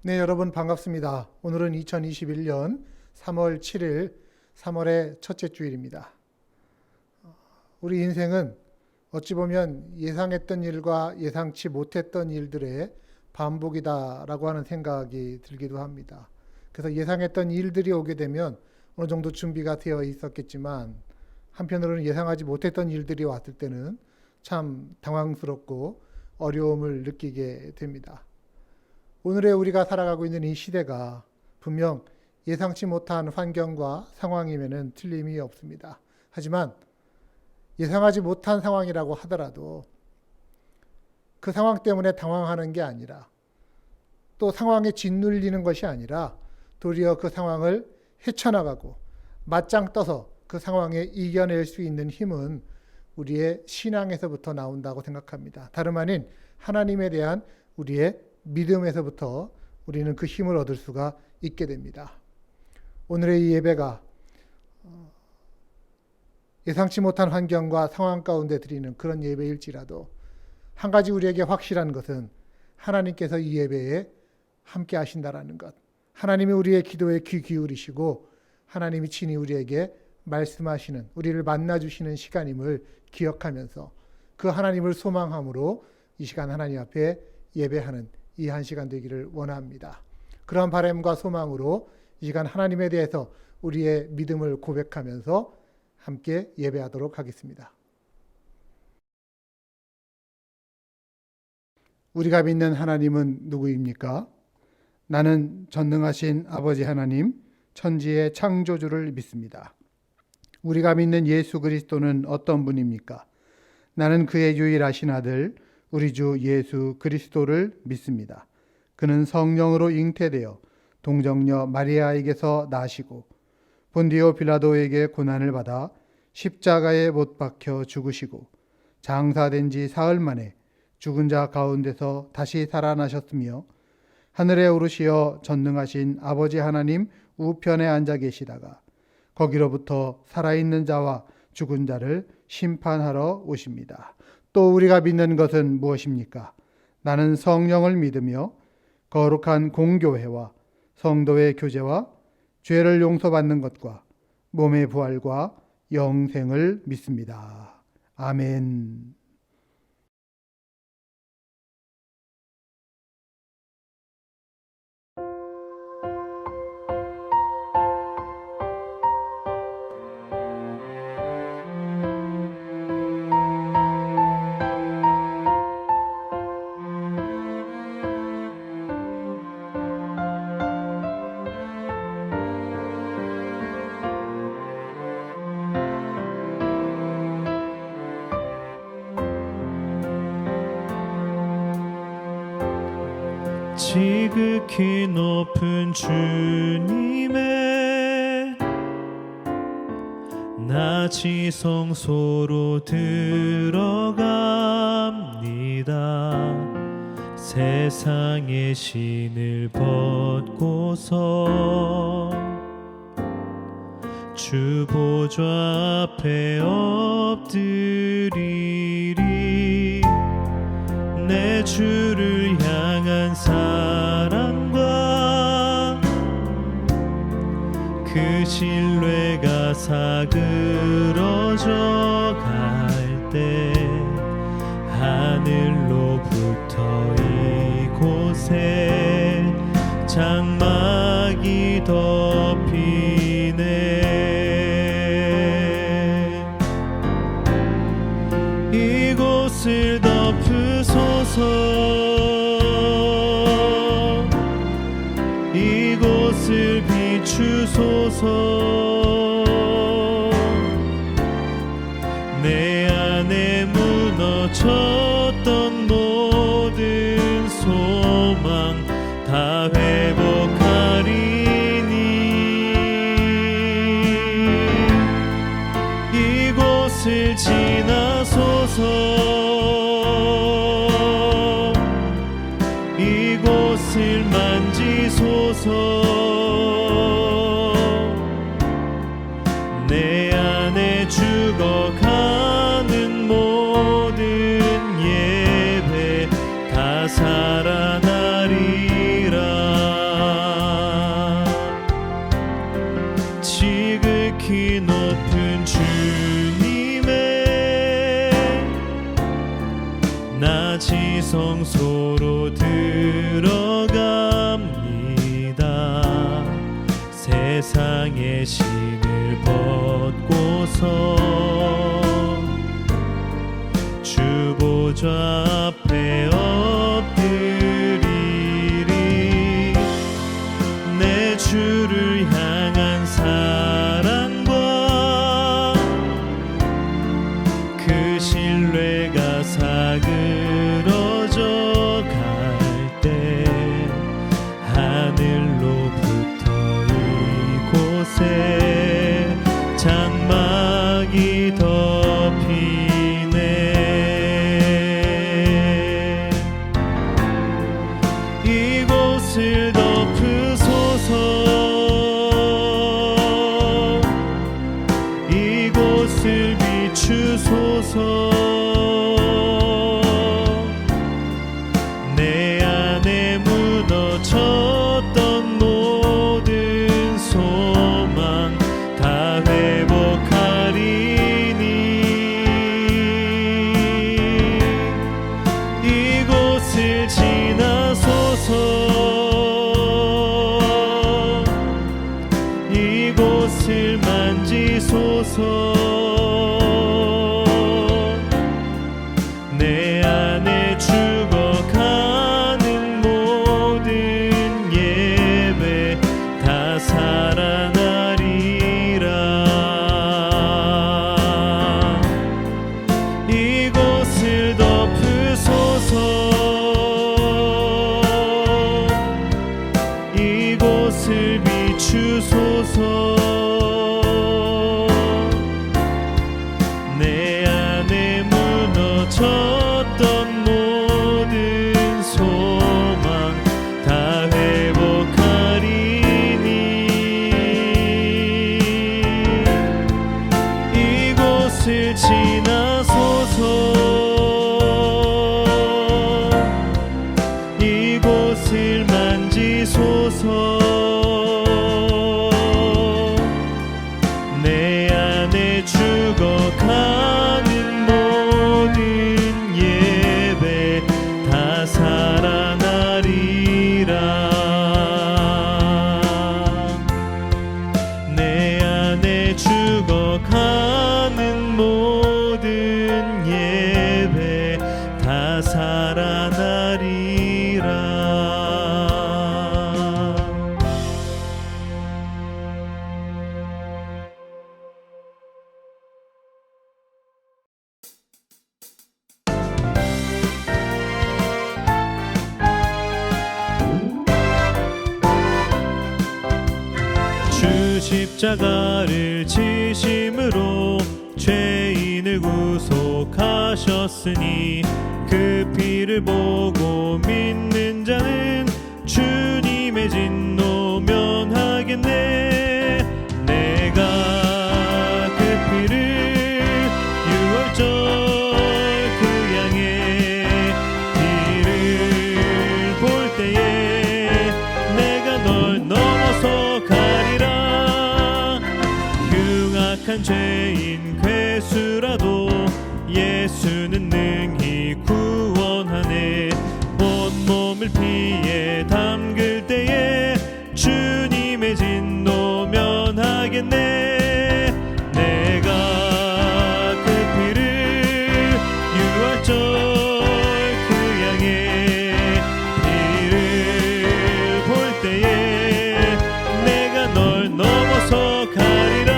네, 여러분 반갑습니다. 오늘은 2021년 3월 7일, 3월의 첫째 주일입니다. 우리 인생은 어찌 보면 예상했던 일과 예상치 못했던 일들의 반복이다라고 하는 생각이 들기도 합니다. 그래서 예상했던 일들이 오게 되면 어느 정도 준비가 되어 있었겠지만 한편으로는 예상하지 못했던 일들이 왔을 때는 참 당황스럽고 어려움을 느끼게 됩니다. 오늘의 우리가 살아가고 있는 이 시대가 분명 예상치 못한 환경과 상황임에는 틀림이 없습니다. 하지만 예상하지 못한 상황이라고 하더라도 그 상황 때문에 당황하는 게 아니라 또 상황에 짓눌리는 것이 아니라 도리어 그 상황을 헤쳐나가고 맞짱 떠서 그 상황에 이겨낼 수 있는 힘은 우리의 신앙에서부터 나온다고 생각합니다. 다름 아닌 하나님에 대한 우리의 믿음에서부터 우리는 그 힘을 얻을 수가 있게 됩니다. 오늘의 이 예배가 예상치 못한 환경과 상황 가운데 드리는 그런 예배일지라도 한 가지 우리에게 확실한 것은 하나님께서 이 예배에 함께 하신다라는 것. 하나님이 우리의 기도에 귀 기울이시고 하나님이 친히 우리에게 말씀하시는, 우리를 만나주시는 시간임을 기억하면서 그 하나님을 소망함으로 이 시간 하나님 앞에 예배하는 이 한 시간 되기를 원합니다. 그러한 바람과 소망으로 이 시간 하나님에 대해서 우리의 믿음을 고백하면서 함께 예배하도록 하겠습니다. 우리가 믿는 하나님은 누구입니까? 나는 전능하신 아버지 하나님, 천지의 창조주를 믿습니다. 우리가 믿는 예수 그리스도는 어떤 분입니까? 나는 그의 유일하신 아들, 우리 주 예수 그리스도를 믿습니다. 그는 성령으로 잉태되어 동정녀 마리아에게서 나시고 본디오 빌라도에게 고난을 받아 십자가에 못 박혀 죽으시고 장사된 지 사흘 만에 죽은 자 가운데서 다시 살아나셨으며 하늘에 오르시어 전능하신 아버지 하나님 우편에 앉아 계시다가 거기로부터 살아있는 자와 죽은 자를 심판하러 오십니다. 또 우리가 믿는 것은 무엇입니까? 나는 성령을 믿으며 거룩한 공교회와 성도의 교제와 죄를 용서받는 것과 몸의 부활과 영생을 믿습니다. 아멘. 지극히 높은 주님의 나 지성소로 들어갑니다. 세상의 신을 벗고서 주 보좌 앞에 엎드리리. 내 주를 향한 사랑과 그 신뢰가 사그러져 갈 때 하늘로부터 이곳에 장막이 덮이네. 이곳을 이곳을 비추소서. 내 안에 무너졌던 모든 소망 다 회복하리니. 이곳을 지나소서. 이곳을 만지소서. 내 안에 죽어가는 모든 예배 다 살아나리라. 이곳을 덮으소서 이곳을 비추소서 내 안에 무너졌던 모든 소망 다 회복하리니 이곳을 지나소서 이곳을 만지소서 내 안에 죽어가는 모든 예배 다 살아나리라 이곳을 덮으소서 이곳을 비추소서 내 안에 무너졌던 모든 소망 다 회복하리니 이곳을 지나소서 이곳을 만지소서 내 안에 죽어가는 모든 예배 다 살아나리라 내 안에 죽어가는 모든 예배 다 살아나리라 주 십자가를 지심으로 죄인을 구속하셨으니 그 피를 보고 믿는 자는 주님의 진노 면하겠네 내가 그 피를 유월절 그 양의 피를 볼 때에 내가 널 넘어서 가리라 흉악한 죄인 괴수라도 예수는 능히 구원하네 온몸을 피에 담글 때에 주님의 진노 면하겠네 내가 그 피를 유월절 그 양의 피를 볼 때에 내가 널 넘어서 가리라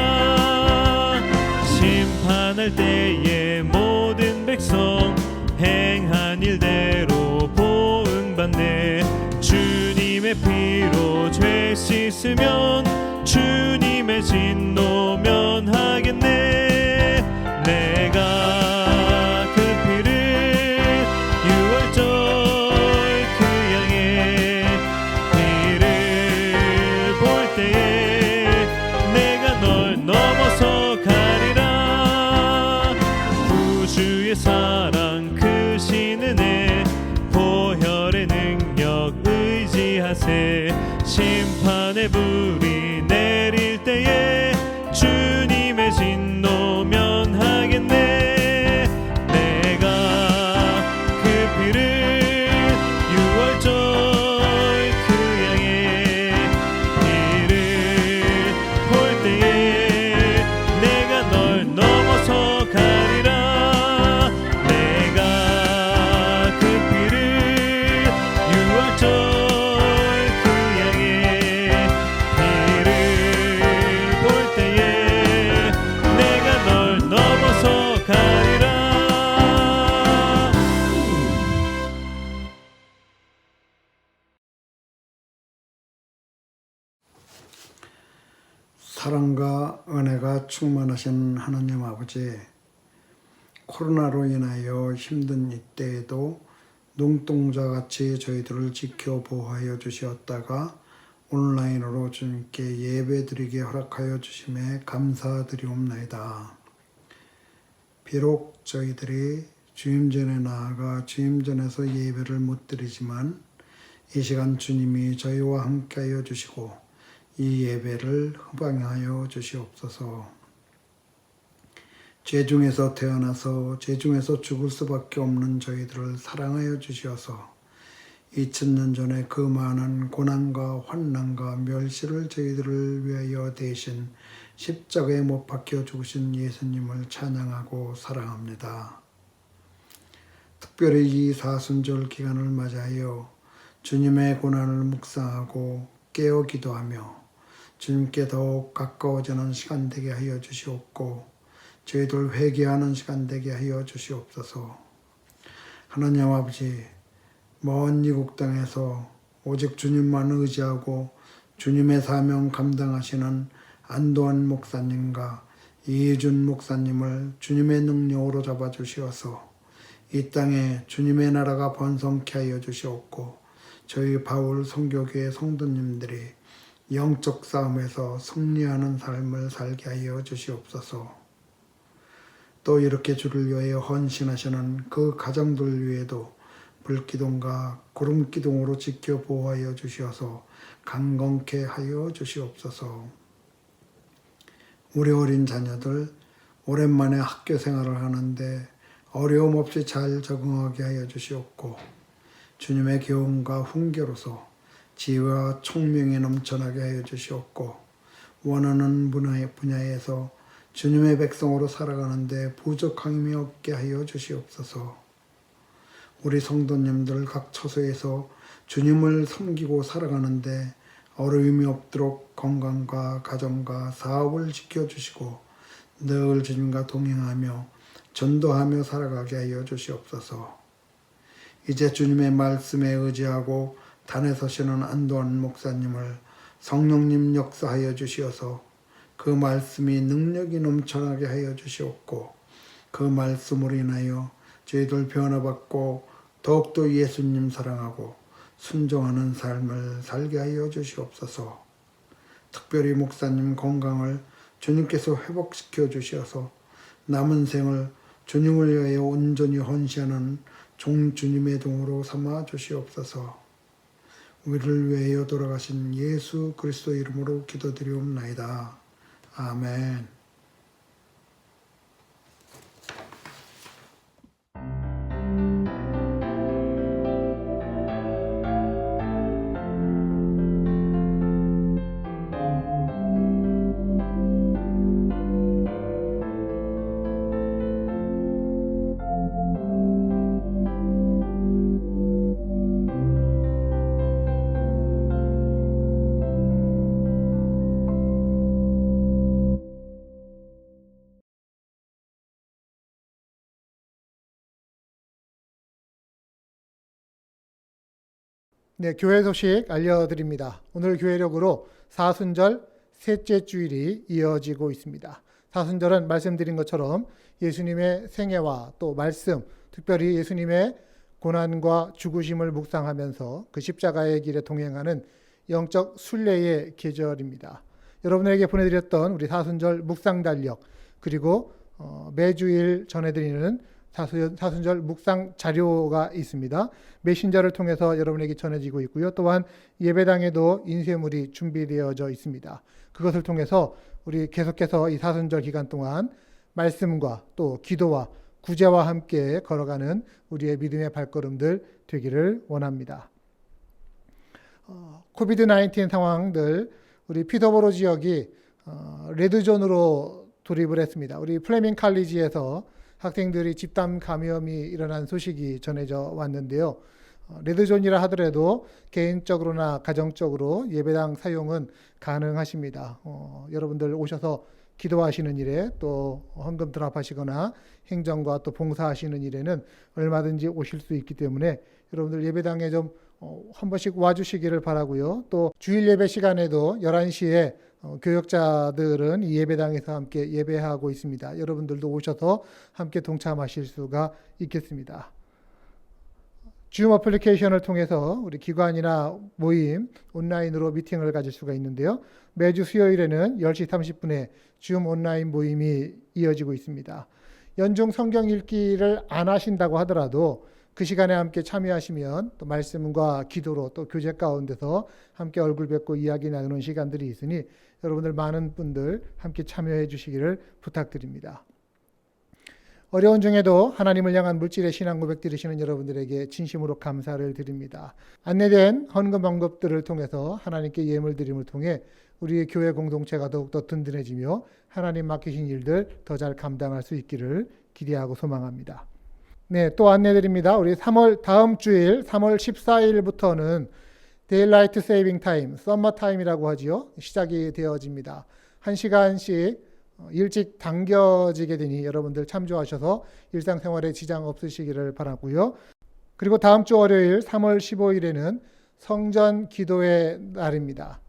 심판할 때에 모든 백성 행한 일대로 보응받네 주님의 피로 죄 씻으면 주님의 진노 면하겠네 내가 그 피를 유월절 그 양의 피를 볼 때에 내가 널 넘어서 가리라 구주의 사랑 크신 은혜 보혈의 능력 의지하세 심판의 불이 내릴 때에 주님의 진노 면하겠네 내가 그 피를 유월절 그 양의 피를 볼 때에 내가 널 넘어서 가리라 내가 그 피를 유월절 그 양의 피를 볼 때에 내가 널 넘어서 가리라 사랑과 은혜가 충만하신 하나님 아버지, 코로나로 인하여 힘든 이때에도 눈동자같이 저희들을 지켜 보호하여 주시었다가 온라인으로 주님께 예배드리게 허락하여 주심에 감사드리옵나이다. 비록 저희들이 주님 전에 나아가 주님 전에서 예배를 못 드리지만 이 시간 주님이 저희와 함께하여 주시고 이 예배를 흠방하여 주시옵소서. 죄 중에서 태어나서 죄 중에서 죽을 수밖에 없는 저희들을 사랑하여 주시어서 2000년 전에 그 많은 고난과 환난과 멸시를 저희들을 위하여 대신 십자가에 못 박혀 죽으신 예수님을 찬양하고 사랑합니다. 특별히 이 사순절 기간을 맞이하여 주님의 고난을 묵상하고 깨어 기도하며 주님께 더욱 가까워지는 시간 되게 하여 주시옵고 저희들 회개하는 시간 되게 하여 주시옵소서. 하나님 아버지, 먼 이국 땅에서 오직 주님만 의지하고 주님의 사명 감당하시는 안도한 목사님과 이준 목사님을 주님의 능력으로 잡아주시어서 이 땅에 주님의 나라가 번성케 하여 주시옵고 저희 바울 선교교회 성도님들이 영적 싸움에서 승리하는 삶을 살게 하여 주시옵소서. 또 이렇게 주를 위하여 헌신하시는 그 가정들 위에도 불기둥과 구름기둥으로 지켜 보호하여 주시어서 강건케 하여 주시옵소서. 우리 어린 자녀들 오랜만에 학교 생활을 하는데 어려움 없이 잘 적응하게 하여 주시옵고 주님의 교훈과 훈계로서 지혜와 총명이 넘쳐나게 하여 주시옵고 원하는 분야에서 주님의 백성으로 살아가는데 부족함이 없게 하여 주시옵소서. 우리 성도님들 각 처소에서 주님을 섬기고 살아가는데 어려움이 없도록 건강과 가정과 사업을 지켜주시고 늘 주님과 동행하며 전도하며 살아가게 하여 주시옵소서. 이제 주님의 말씀에 의지하고 단에 서시는 안도한 목사님을 성령님 역사하여 주시어서 그 말씀이 능력이 넘쳐나게 하여 주시옵고 그 말씀으로 인하여 저희들 변화받고 더욱더 예수님 사랑하고 순종하는 삶을 살게 하여 주시옵소서. 특별히 목사님 건강을 주님께서 회복시켜 주셔서 남은 생을 주님을 위하여 온전히 헌신하는 종 주님의 종으로 삼아 주시옵소서. 우리를 위하여 돌아가신 예수 그리스도 이름으로 기도드리옵나이다. 아멘. 네, 교회 소식 알려드립니다. 오늘 교회력으로 사순절 셋째 주일이 이어지고 있습니다. 사순절은 말씀드린 것처럼 예수님의 생애와 또 말씀, 특별히 예수님의 고난과 죽으심을 묵상하면서 그 십자가의 길에 동행하는 영적 순례의 계절입니다. 여러분에게 보내드렸던 우리 사순절 묵상 달력, 그리고 매주일 전해드리는 사순절 묵상 자료가 있습니다. 메신저를 통해서 여러분에게 전해지고 있고요. 또한 예배당에도 인쇄물이 준비되어져 있습니다. 그것을 통해서 우리 계속해서 이 사순절 기간 동안 말씀과 또 기도와 구제와 함께 걸어가는 우리의 믿음의 발걸음들 되기를 원합니다. 코비드-19 상황들, 우리 피터보로 지역이 레드존으로 돌입을 했습니다. 우리 플레밍 칼리지에서 학생들이 집단 감염이 일어난 소식이 전해져 왔는데요. 레드존이라 하더라도 개인적으로나 가정적으로 예배당 사용은 가능하십니다. 여러분들 오셔서 기도하시는 일에 또 헌금 드랍하시거나 행정과 또 봉사하시는 일에는 얼마든지 오실 수 있기 때문에 여러분들 예배당에 좀 한 번씩 와주시기를 바라고요. 또 주일 예배 시간에도 11시에 교역자들은 이 예배당에서 함께 예배하고 있습니다. 여러분들도 오셔서 함께 동참하실 수가 있겠습니다. 줌 어플리케이션을 통해서 우리 기관이나 모임, 온라인으로 미팅을 가질 수가 있는데요. 매주 수요일에는 10시 30분에 줌 온라인 모임이 이어지고 있습니다. 연중 성경 읽기를 안 하신다고 하더라도 그 시간에 함께 참여하시면 또 말씀과 기도로 또 교제 가운데서 함께 얼굴 뵙고 이야기 나누는 시간들이 있으니 여러분들 많은 분들 함께 참여해 주시기를 부탁드립니다. 어려운 중에도 하나님을 향한 물질의 신앙 고백 들으시는 여러분들에게 진심으로 감사를 드립니다. 안내된 헌금 방법들을 통해서 하나님께 예물 드림을 통해 우리의 교회 공동체가 더욱더 든든해지며 하나님 맡기신 일들 더 잘 감당할 수 있기를 기대하고 소망합니다. 네, 또 안내드립니다. 우리 다음 주일 3월 14일부터는 데일라이트 세이빙 타임, 썸머 타임이라고 하지요. 시작이 되어집니다. 1시간씩 일찍 당겨지게 되니 여러분들 참조하셔서 일상생활에 지장 없으시기를 바라고요. 그리고 다음 주 월요일 3월 15일에는 성전 기도의 날입니다.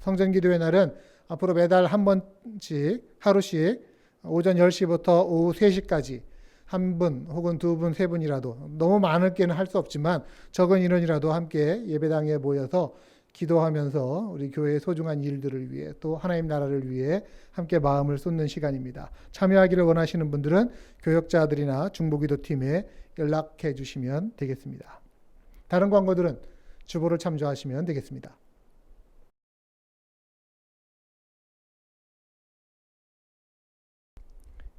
성전 기도의 날은 앞으로 매달 한 번씩 하루씩 오전 10시부터 오후 3시까지 한 분 혹은 두 분, 세 분이라도 너무 많을게는 할 수 없지만 적은 인원이라도 함께 예배당에 모여서 기도하면서 우리 교회의 소중한 일들을 위해 또 하나님 나라를 위해 함께 마음을 쏟는 시간입니다. 참여하기를 원하시는 분들은 교역자들이나 중보기도팀에 연락해 주시면 되겠습니다. 다른 광고들은 주보를 참조하시면 되겠습니다.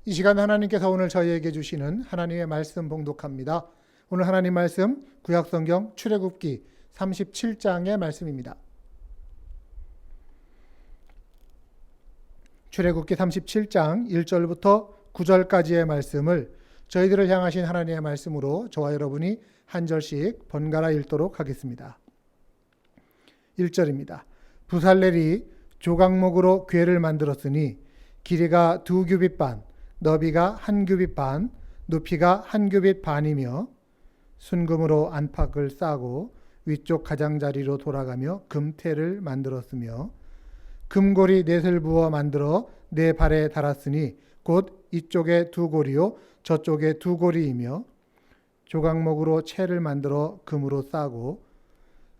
이 시간 하나님께서 오늘 저희에게 주시는 하나님의 말씀 봉독합니다. 오늘 하나님 말씀 구약성경 출애굽기 37장의 말씀입니다. 출애굽기 37장 1절부터 9절까지의 말씀을 저희들을 향하신 하나님의 말씀으로 저와 여러분이 한 절씩 번갈아 읽도록 하겠습니다. 1절입니다. 부살렐이 조각목으로 궤를 만들었으니 길이가 2규빗 반, 너비가 1규빗 반, 높이가 1규빗 반이며 순금으로 안팎을 싸고 위쪽 가장자리로 돌아가며 금태를 만들었으며 금고리 넷을 부어 만들어 네 발에 달았으니 곧 이쪽에 2고리요 저쪽에 2고리이며 조각목으로 채를 만들어 금으로 싸고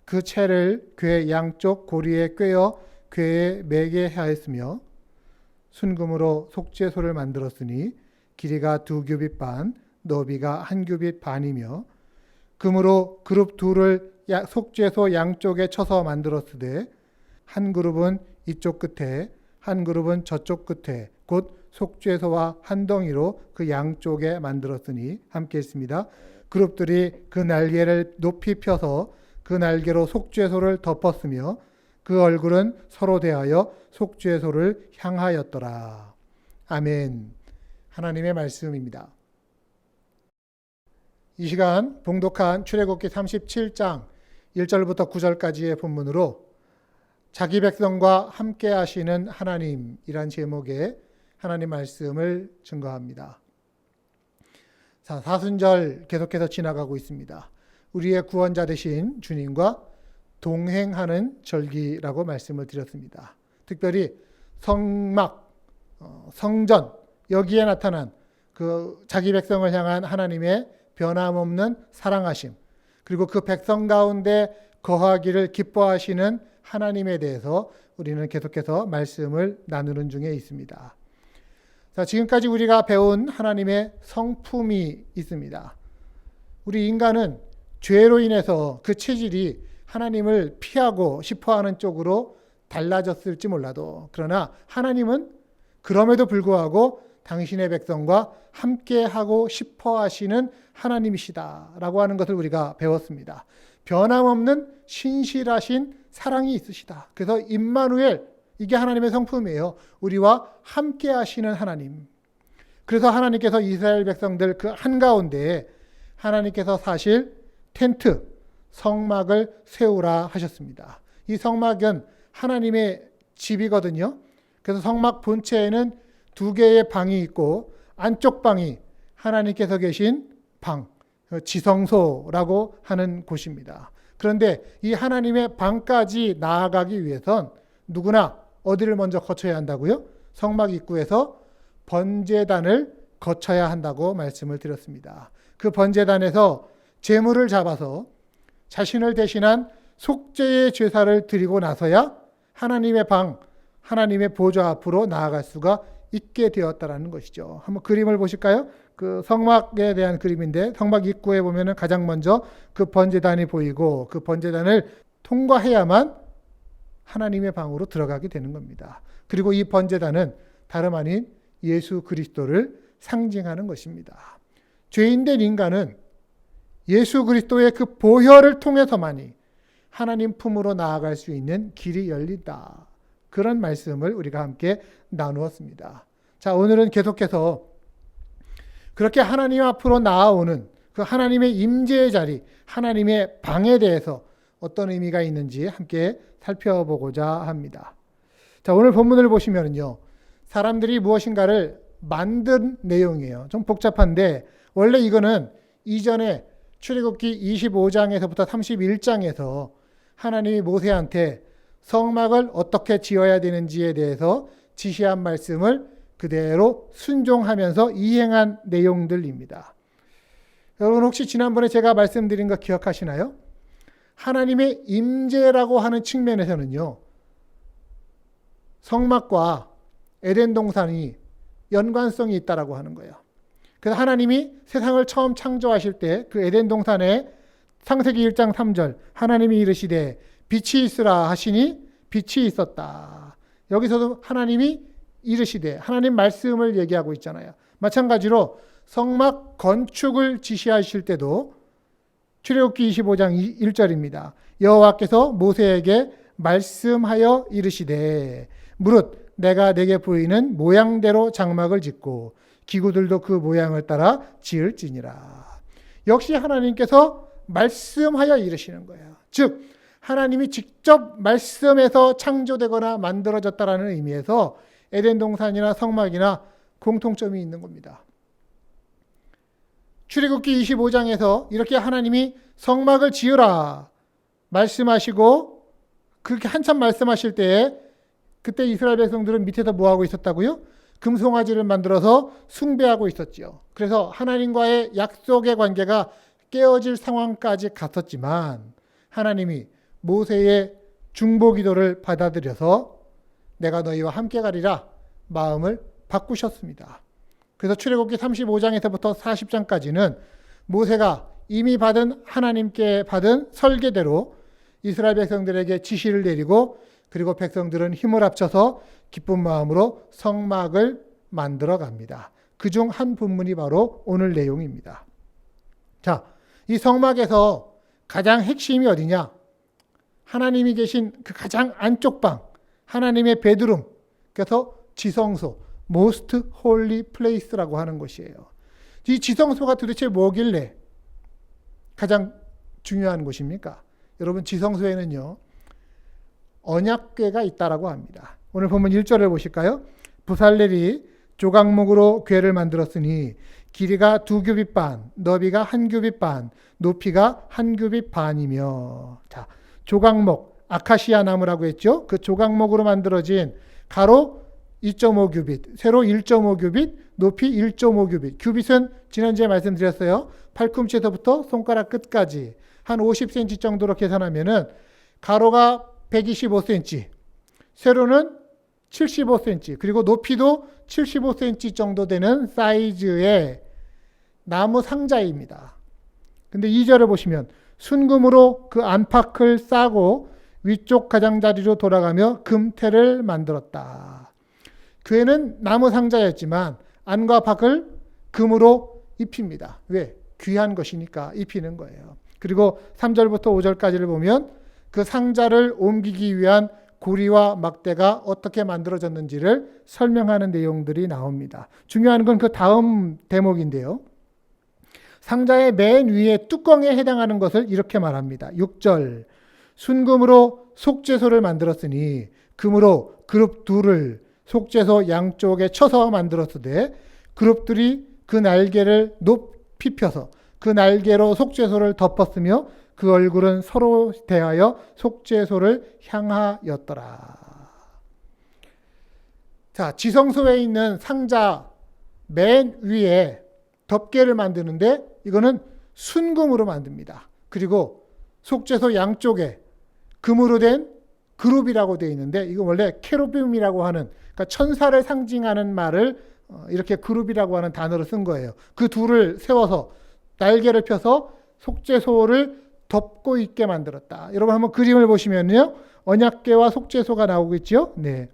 그 채를 궤 양쪽 고리에 꿰어 궤에 매게 하였으며 순금으로 속죄소를 만들었으니 길이가 2규빗 반, 너비가 1규빗 반이며 금으로 그룹 둘을 속죄소 양쪽에 쳐서 만들었으되 한 그룹은 이쪽 끝에 한 그룹은 저쪽 끝에 곧 속죄소와 한 덩이로 그 양쪽에 만들었으니 함께 했습니다. 그룹들이 그 날개를 높이 펴서 그 날개로 속죄소를 덮었으며 그 얼굴은 서로 대하여 속죄소를 향하였더라. 아멘. 하나님의 말씀입니다. 이 시간 봉독한 출애굽기 37장 1절부터 9절까지의 본문으로 자기 백성과 함께 하시는 하나님이란 제목의 하나님 말씀을 증거합니다. 자, 사순절 계속해서 지나가고 있습니다. 우리의 구원자 되신 주님과 동행하는 절기라고 말씀을 드렸습니다. 특별히 성막, 성전 여기에 나타난 그 자기 백성을 향한 하나님의 변함없는 사랑하심, 그리고 그 백성 가운데 거하기를 기뻐하시는 하나님에 대해서 우리는 계속해서 말씀을 나누는 중에 있습니다. 자, 지금까지 우리가 배운 하나님의 성품이 있습니다. 우리 인간은 죄로 인해서 그 체질이 하나님을 피하고 싶어하는 쪽으로 달라졌을지 몰라도, 그러나 하나님은 그럼에도 불구하고 당신의 백성과 함께하고 싶어 하시는 하나님이시다라고 하는 것을 우리가 배웠습니다. 변함없는 신실하신 사랑이 있으시다. 그래서 임마누엘, 이게 하나님의 성품이에요. 우리와 함께 하시는 하나님. 그래서 하나님께서 이스라엘 백성들 그 한가운데에 하나님께서 사실 텐트, 성막을 세우라 하셨습니다. 이 성막은 하나님의 집이거든요. 그래서 성막 본체에는 2개의 방이 있고 안쪽 방이 하나님께서 계신 방, 지성소라고 하는 곳입니다. 그런데 이 하나님의 방까지 나아가기 위해선 누구나 어디를 먼저 거쳐야 한다고요? 성막 입구에서 번제단을 거쳐야 한다고 말씀을 드렸습니다. 그 번제단에서 제물을 잡아서 자신을 대신한 속죄의 제사를 드리고 나서야 하나님의 방, 하나님의 보좌 앞으로 나아갈 수가 있게 되었다라는 것이죠. 한번 그림을 보실까요? 그 성막에 대한 그림인데 성막 입구에 보면은 가장 먼저 그 번제단이 보이고 그 번제단을 통과해야만 하나님의 방으로 들어가게 되는 겁니다. 그리고 이 번제단은 다름 아닌 예수 그리스도를 상징하는 것입니다. 죄인된 인간은 예수 그리스도의 그 보혈을 통해서만이 하나님 품으로 나아갈 수 있는 길이 열린다. 그런 말씀을 우리가 함께 나누었습니다. 자, 오늘은 계속해서 그렇게 하나님 앞으로 나아오는 그 하나님의 임재의 자리, 하나님의 방에 대해서 어떤 의미가 있는지 함께 살펴보고자 합니다. 자, 오늘 본문을 보시면요, 사람들이 무엇인가를 만든 내용이에요. 좀 복잡한데 원래 이거는 이전에 출애굽기 25장에서부터 31장에서 하나님이 모세한테 성막을 어떻게 지어야 되는지에 대해서 지시한 말씀을 그대로 순종하면서 이행한 내용들입니다. 여러분 혹시 지난번에 제가 말씀드린 거 기억하시나요? 하나님의 임재라고 하는 측면에서는요, 성막과 에덴 동산이 연관성이 있다라고 하는 거예요. 그래서 하나님이 세상을 처음 창조하실 때 그 에덴 동산에 창세기 1장 3절 하나님이 이르시되 빛이 있으라 하시니 빛이 있었다. 여기서도 하나님이 이르시되 하나님 말씀을 얘기하고 있잖아요. 마찬가지로 성막 건축을 지시하실 때도 출애굽기 25장 1절입니다. 여호와께서 모세에게 말씀하여 이르시되 무릇 내가 내게 보이는 모양대로 장막을 짓고 기구들도 그 모양을 따라 지을지니라. 역시 하나님께서 말씀하여 이르시는 거예요. 즉 하나님이 직접 말씀해서 창조되거나 만들어졌다라는 의미에서 에덴 동산이나 성막이나 공통점이 있는 겁니다. 출애굽기 25장에서 이렇게 하나님이 성막을 지으라 말씀하시고 그렇게 한참 말씀하실 때에 그때 이스라엘 백성들은 밑에서 뭐하고 있었다고요? 금송아지를 만들어서 숭배하고 있었지요. 그래서 하나님과의 약속의 관계가 깨어질 상황까지 갔었지만 하나님이 모세의 중보기도를 받아들여서 내가 너희와 함께 가리라 마음을 바꾸셨습니다. 그래서 출애굽기 35장에서부터 40장까지는 모세가 이미 하나님께 받은 설계대로 이스라엘 백성들에게 지시를 내리고 그리고 백성들은 힘을 합쳐서 기쁜 마음으로 성막을 만들어 갑니다. 그중 한 부분이 바로 오늘 내용입니다. 자, 이 성막에서 가장 핵심이 어디냐? 하나님이 계신 그 가장 안쪽 방, 하나님의 베드룸, 그래서 지성소, Most Holy Place라고 하는 것이에요. 이 지성소가 도대체 뭐길래 가장 중요한 곳입니까? 여러분 지성소에는요, 언약궤가 있다라고 합니다. 오늘 보면 1절을 보실까요? 부살렐이 조각목으로 궤를 만들었으니 길이가 2규빗 반, 너비가 1규빗 반, 높이가 1규빗 반이며. 자, 조각목, 아카시아 나무라고 했죠? 그 조각목으로 만들어진 가로 2.5규빗, 세로 1.5규빗, 높이 1.5규빗. 규빗은 지난주에 말씀드렸어요. 팔꿈치에서부터 손가락 끝까지 한 50cm 정도로 계산하면은 가로가 125cm, 세로는 75cm, 그리고 높이도 75cm 정도 되는 사이즈의 나무 상자입니다. 근데 2절을 보시면 순금으로 그 안팎을 싸고 위쪽 가장자리로 돌아가며 금태를 만들었다. 궤는 나무 상자였지만 안과 밖을 금으로 입힙니다. 왜? 귀한 것이니까 입히는 거예요. 그리고 3절부터 5절까지를 보면 그 상자를 옮기기 위한 고리와 막대가 어떻게 만들어졌는지를 설명하는 내용들이 나옵니다. 중요한 건 그 다음 대목인데요. 상자의 맨 위에 뚜껑에 해당하는 것을 이렇게 말합니다. 6절 순금으로 속죄소를 만들었으니 금으로 그룹 둘을 속죄소 양쪽에 쳐서 만들었으되 그룹들이 그 날개를 높이 펴서 그 날개로 속죄소를 덮었으며 그 얼굴은 서로 대하여 속죄소를 향하였더라. 자, 지성소에 있는 상자 맨 위에 덮개를 만드는데 이거는 순금으로 만듭니다. 그리고 속죄소 양쪽에 금으로 된 그룹이라고 되어 있는데, 이거 원래 케루빔이라고 하는, 그러니까 천사를 상징하는 말을 이렇게 그룹이라고 하는 단어로 쓴 거예요. 그 둘을 세워서 날개를 펴서 속죄소를 덮고 있게 만들었다. 여러분 한번 그림을 보시면요, 언약궤와 속죄소가 나오고 있죠. 네.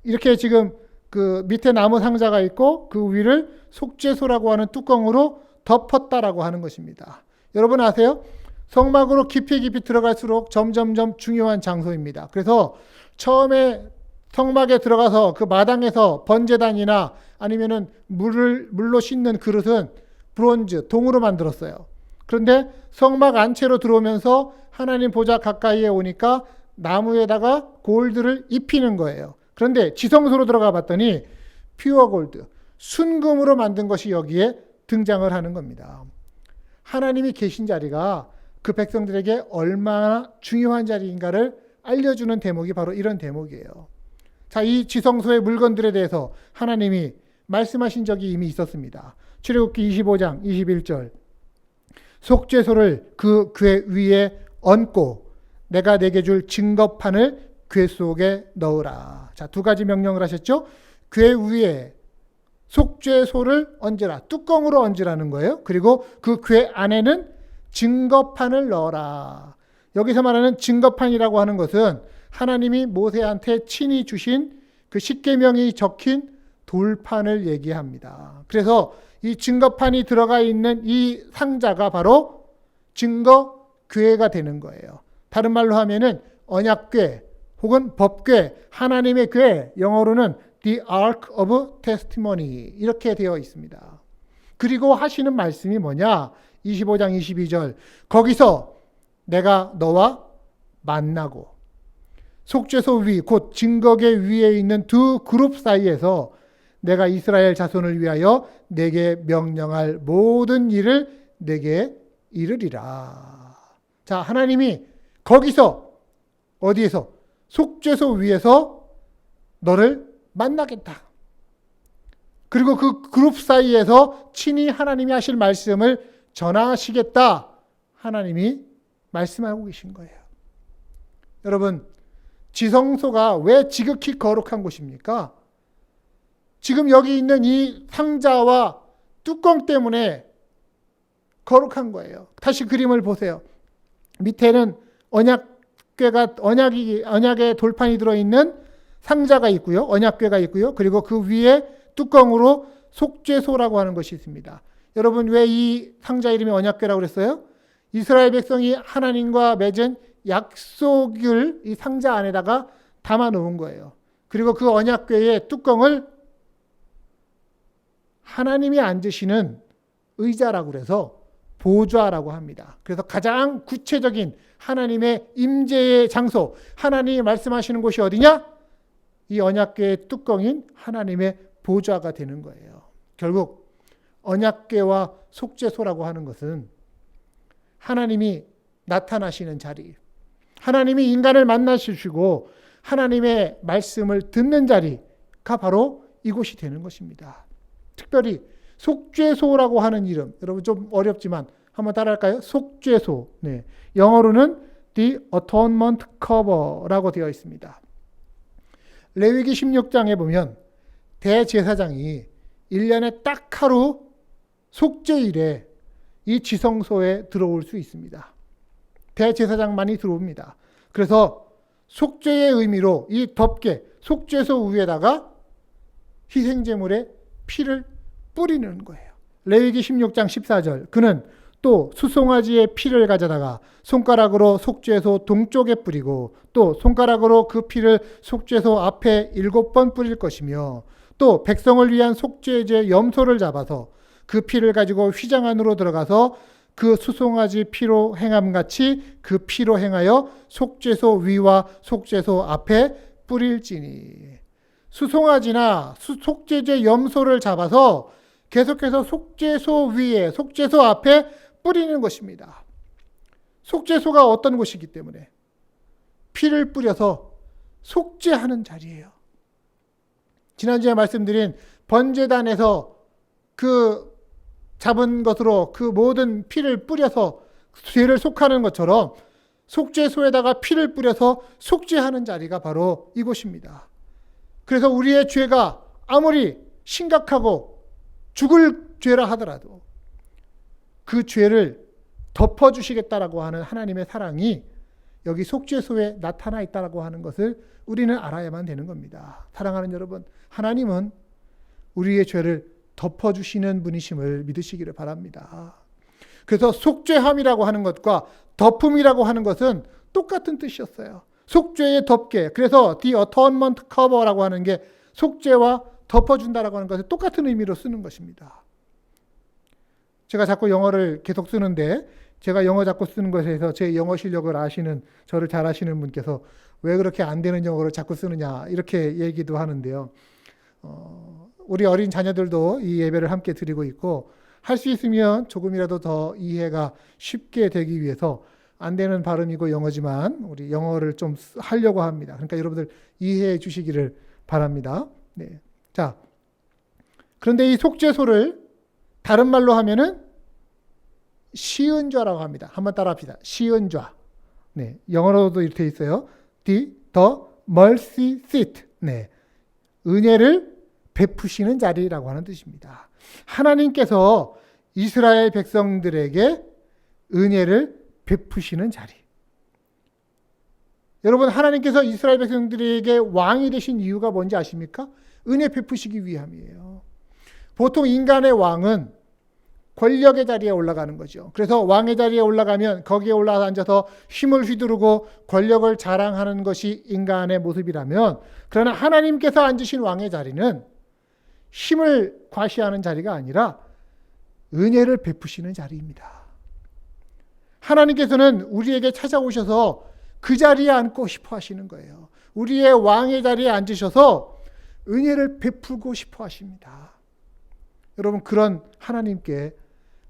이렇게 지금 그 밑에 나무 상자가 있고 그 위를 속죄소라고 하는 뚜껑으로 덮었다라고 하는 것입니다. 여러분 아세요? 성막으로 깊이 들어갈수록 점점점 중요한 장소입니다. 그래서 처음에 성막에 들어가서 그 마당에서 번제단이나 아니면은 물로 씻는 그릇은 브론즈, 동으로 만들었어요. 그런데 성막 안채로 들어오면서 하나님 보좌 가까이에 오니까 나무에다가 골드를 입히는 거예요. 그런데 지성소로 들어가 봤더니 퓨어 골드, 순금으로 만든 것이 여기에 등장을 하는 겁니다. 하나님이 계신 자리가 그 백성들에게 얼마나 중요한 자리인가를 알려주는 대목이 바로 이런 대목이에요. 자, 이 지성소의 물건들에 대해서 하나님이 말씀하신 적이 이미 있었습니다. 출애굽기 25장 21절, 속죄소를 그 궤 위에 얹고 내가 내게 줄 증거판을 궤 속에 넣으라. 자, 두 가지 명령을 하셨죠. 궤 위에 속죄소를 얹으라. 뚜껑으로 얹으라는 거예요. 그리고 그 궤 안에는 증거판을 넣어라. 여기서 말하는 증거판이라고 하는 것은 하나님이 모세한테 친히 주신 그 십계명이 적힌 돌판을 얘기합니다. 그래서 이 증거판이 들어가 있는 이 상자가 바로 증거궤가 되는 거예요. 다른 말로 하면은 언약궤 혹은 법궤, 하나님의 궤, 영어로는 The Ark of Testimony 이렇게 되어 있습니다. 그리고 하시는 말씀이 뭐냐? 25장 22절, 거기서 내가 너와 만나고 속죄소 위, 곧 증거궤 위에 있는 두 그룹 사이에서 내가 이스라엘 자손을 위하여 내게 명령할 모든 일을 내게 이르리라. 자, 하나님이 거기서, 어디에서? 속죄소 위에서 너를 만나겠다. 그리고 그 그룹 사이에서 친히 하나님이 하실 말씀을 전하시겠다. 하나님이 말씀하고 계신 거예요. 여러분, 지성소가 왜 지극히 거룩한 곳입니까? 지금 여기 있는 이 상자와 뚜껑 때문에 거룩한 거예요. 다시 그림을 보세요. 밑에는 언약의 돌판이 들어있는 상자가 있고요. 언약궤가 있고요. 그리고 그 위에 뚜껑으로 속죄소라고 하는 것이 있습니다. 여러분, 왜 이 상자 이름이 언약궤라고 그랬어요? 이스라엘 백성이 하나님과 맺은 약속을 이 상자 안에다가 담아 놓은 거예요. 그리고 그 언약궤의 뚜껑을 하나님이 앉으시는 의자라고 그래서 보좌라고 합니다. 그래서 가장 구체적인 하나님의 임재의 장소, 하나님이 말씀하시는 곳이 어디냐? 이 언약궤의 뚜껑인 하나님의 보좌가 되는 거예요. 결국 언약궤와 속죄소라고 하는 것은 하나님이 나타나시는 자리, 하나님이 인간을 만나시고 하나님의 말씀을 듣는 자리가 바로 이곳이 되는 것입니다. 특별히 속죄소라고 하는 이름, 여러분 좀 어렵지만 한번 따라할까요? 속죄소. 네. 영어로는 The Atonement Cover라고 되어 있습니다. 레위기 16장에 보면 대제사장이 1년에 딱 하루 속죄일에 이 지성소에 들어올 수 있습니다. 대제사장만이 들어옵니다. 그래서 속죄의 의미로 이 덮개, 속죄소 위에다가 희생제물의 피를 뿌리는 거예요. 레위기 16장 14절, 그는 또 수송아지의 피를 가져다가 손가락으로 속죄소 동쪽에 뿌리고 또 손가락으로 그 피를 속죄소 앞에 7번 뿌릴 것이며 또 백성을 위한 속죄제 염소를 잡아서 그 피를 가지고 휘장 안으로 들어가서 그 수송아지 피로 행함같이 그 피로 행하여 속죄소 위와 속죄소 앞에 뿌릴지니. 수송아지나 속죄제 염소를 잡아서 계속해서 속죄소 위에, 속죄소 앞에 뿌리는 것입니다. 속죄소가 어떤 곳이기 때문에 피를 뿌려서 속죄하는 자리예요. 지난주에 말씀드린 번제단에서 그 잡은 것으로 그 모든 피를 뿌려서 죄를 속하는 것처럼 속죄소에다가 피를 뿌려서 속죄하는 자리가 바로 이곳입니다. 그래서 우리의 죄가 아무리 심각하고 죽을 죄라 하더라도 그 죄를 덮어주시겠다라고 하는 하나님의 사랑이 여기 속죄소에 나타나 있다라고 하는 것을 우리는 알아야만 되는 겁니다. 사랑하는 여러분, 하나님은 우리의 죄를 덮어주시는 분이심을 믿으시기를 바랍니다. 그래서 속죄함이라고 하는 것과 덮음이라고 하는 것은 똑같은 뜻이었어요. 속죄의 덮개, 그래서 the atonement cover라고 하는 게 속죄와 덮어준다라고 하는 것을 똑같은 의미로 쓰는 것입니다. 제가 자꾸 영어를 계속 쓰는데 제가 영어 자꾸 쓰는 것에 대해서 제 영어 실력을 아시는, 저를 잘 아시는 분께서 왜 그렇게 안 되는 영어를 자꾸 쓰느냐 이렇게 얘기도 하는데요. 우리 어린 자녀들도 이 예배를 함께 드리고 있고 할 수 있으면 조금이라도 더 이해가 쉽게 되기 위해서 안 되는 발음이고 영어지만 우리 영어를 좀 하려고 합니다. 그러니까 여러분들 이해해 주시기를 바랍니다. 네. 자, 그런데 이 속죄소를 다른 말로 하면은 시은좌라고 합니다. 한번 따라합시다. 시은좌. 네, 영어로도 이렇게 있어요. The mercy seat. 네, 은혜를 베푸시는 자리라고 하는 뜻입니다. 하나님께서 이스라엘 백성들에게 은혜를 베푸시는 자리. 여러분, 하나님께서 이스라엘 백성들에게 왕이 되신 이유가 뭔지 아십니까? 은혜 베푸시기 위함이에요. 보통 인간의 왕은 권력의 자리에 올라가는 거죠. 그래서 왕의 자리에 올라가면 거기에 올라서 앉아서 힘을 휘두르고 권력을 자랑하는 것이 인간의 모습이라면, 그러나 하나님께서 앉으신 왕의 자리는 힘을 과시하는 자리가 아니라 은혜를 베푸시는 자리입니다. 하나님께서는 우리에게 찾아오셔서 그 자리에 앉고 싶어 하시는 거예요. 우리의 왕의 자리에 앉으셔서 은혜를 베풀고 싶어 하십니다. 여러분, 그런 하나님께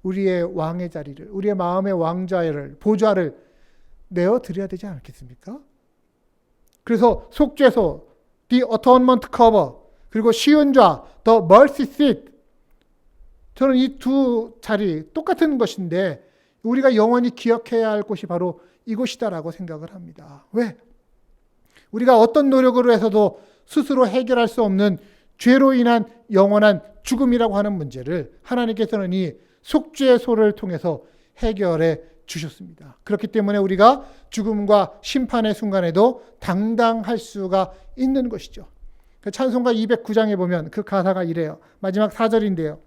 우리의 왕의 자리를, 우리의 마음의 왕좌를, 보좌를 내어드려야 되지 않겠습니까? 그래서 속죄소, the atonement cover, 그리고 시은좌, the mercy seat. 저는 이 두 자리 똑같은 것인데 우리가 영원히 기억해야 할 곳이 바로 이곳이다라고 생각을 합니다. 왜? 우리가 어떤 노력으로 해서도 스스로 해결할 수 없는 죄로 인한 영원한 죽음이라고 하는 문제를 하나님께서는 이 속죄소를 통해서 해결해 주셨습니다. 그렇기 때문에 우리가 죽음과 심판의 순간에도 당당할 수가 있는 것이죠. 찬송가 209장에 보면 그 가사가 이래요. 마지막 4절인데요.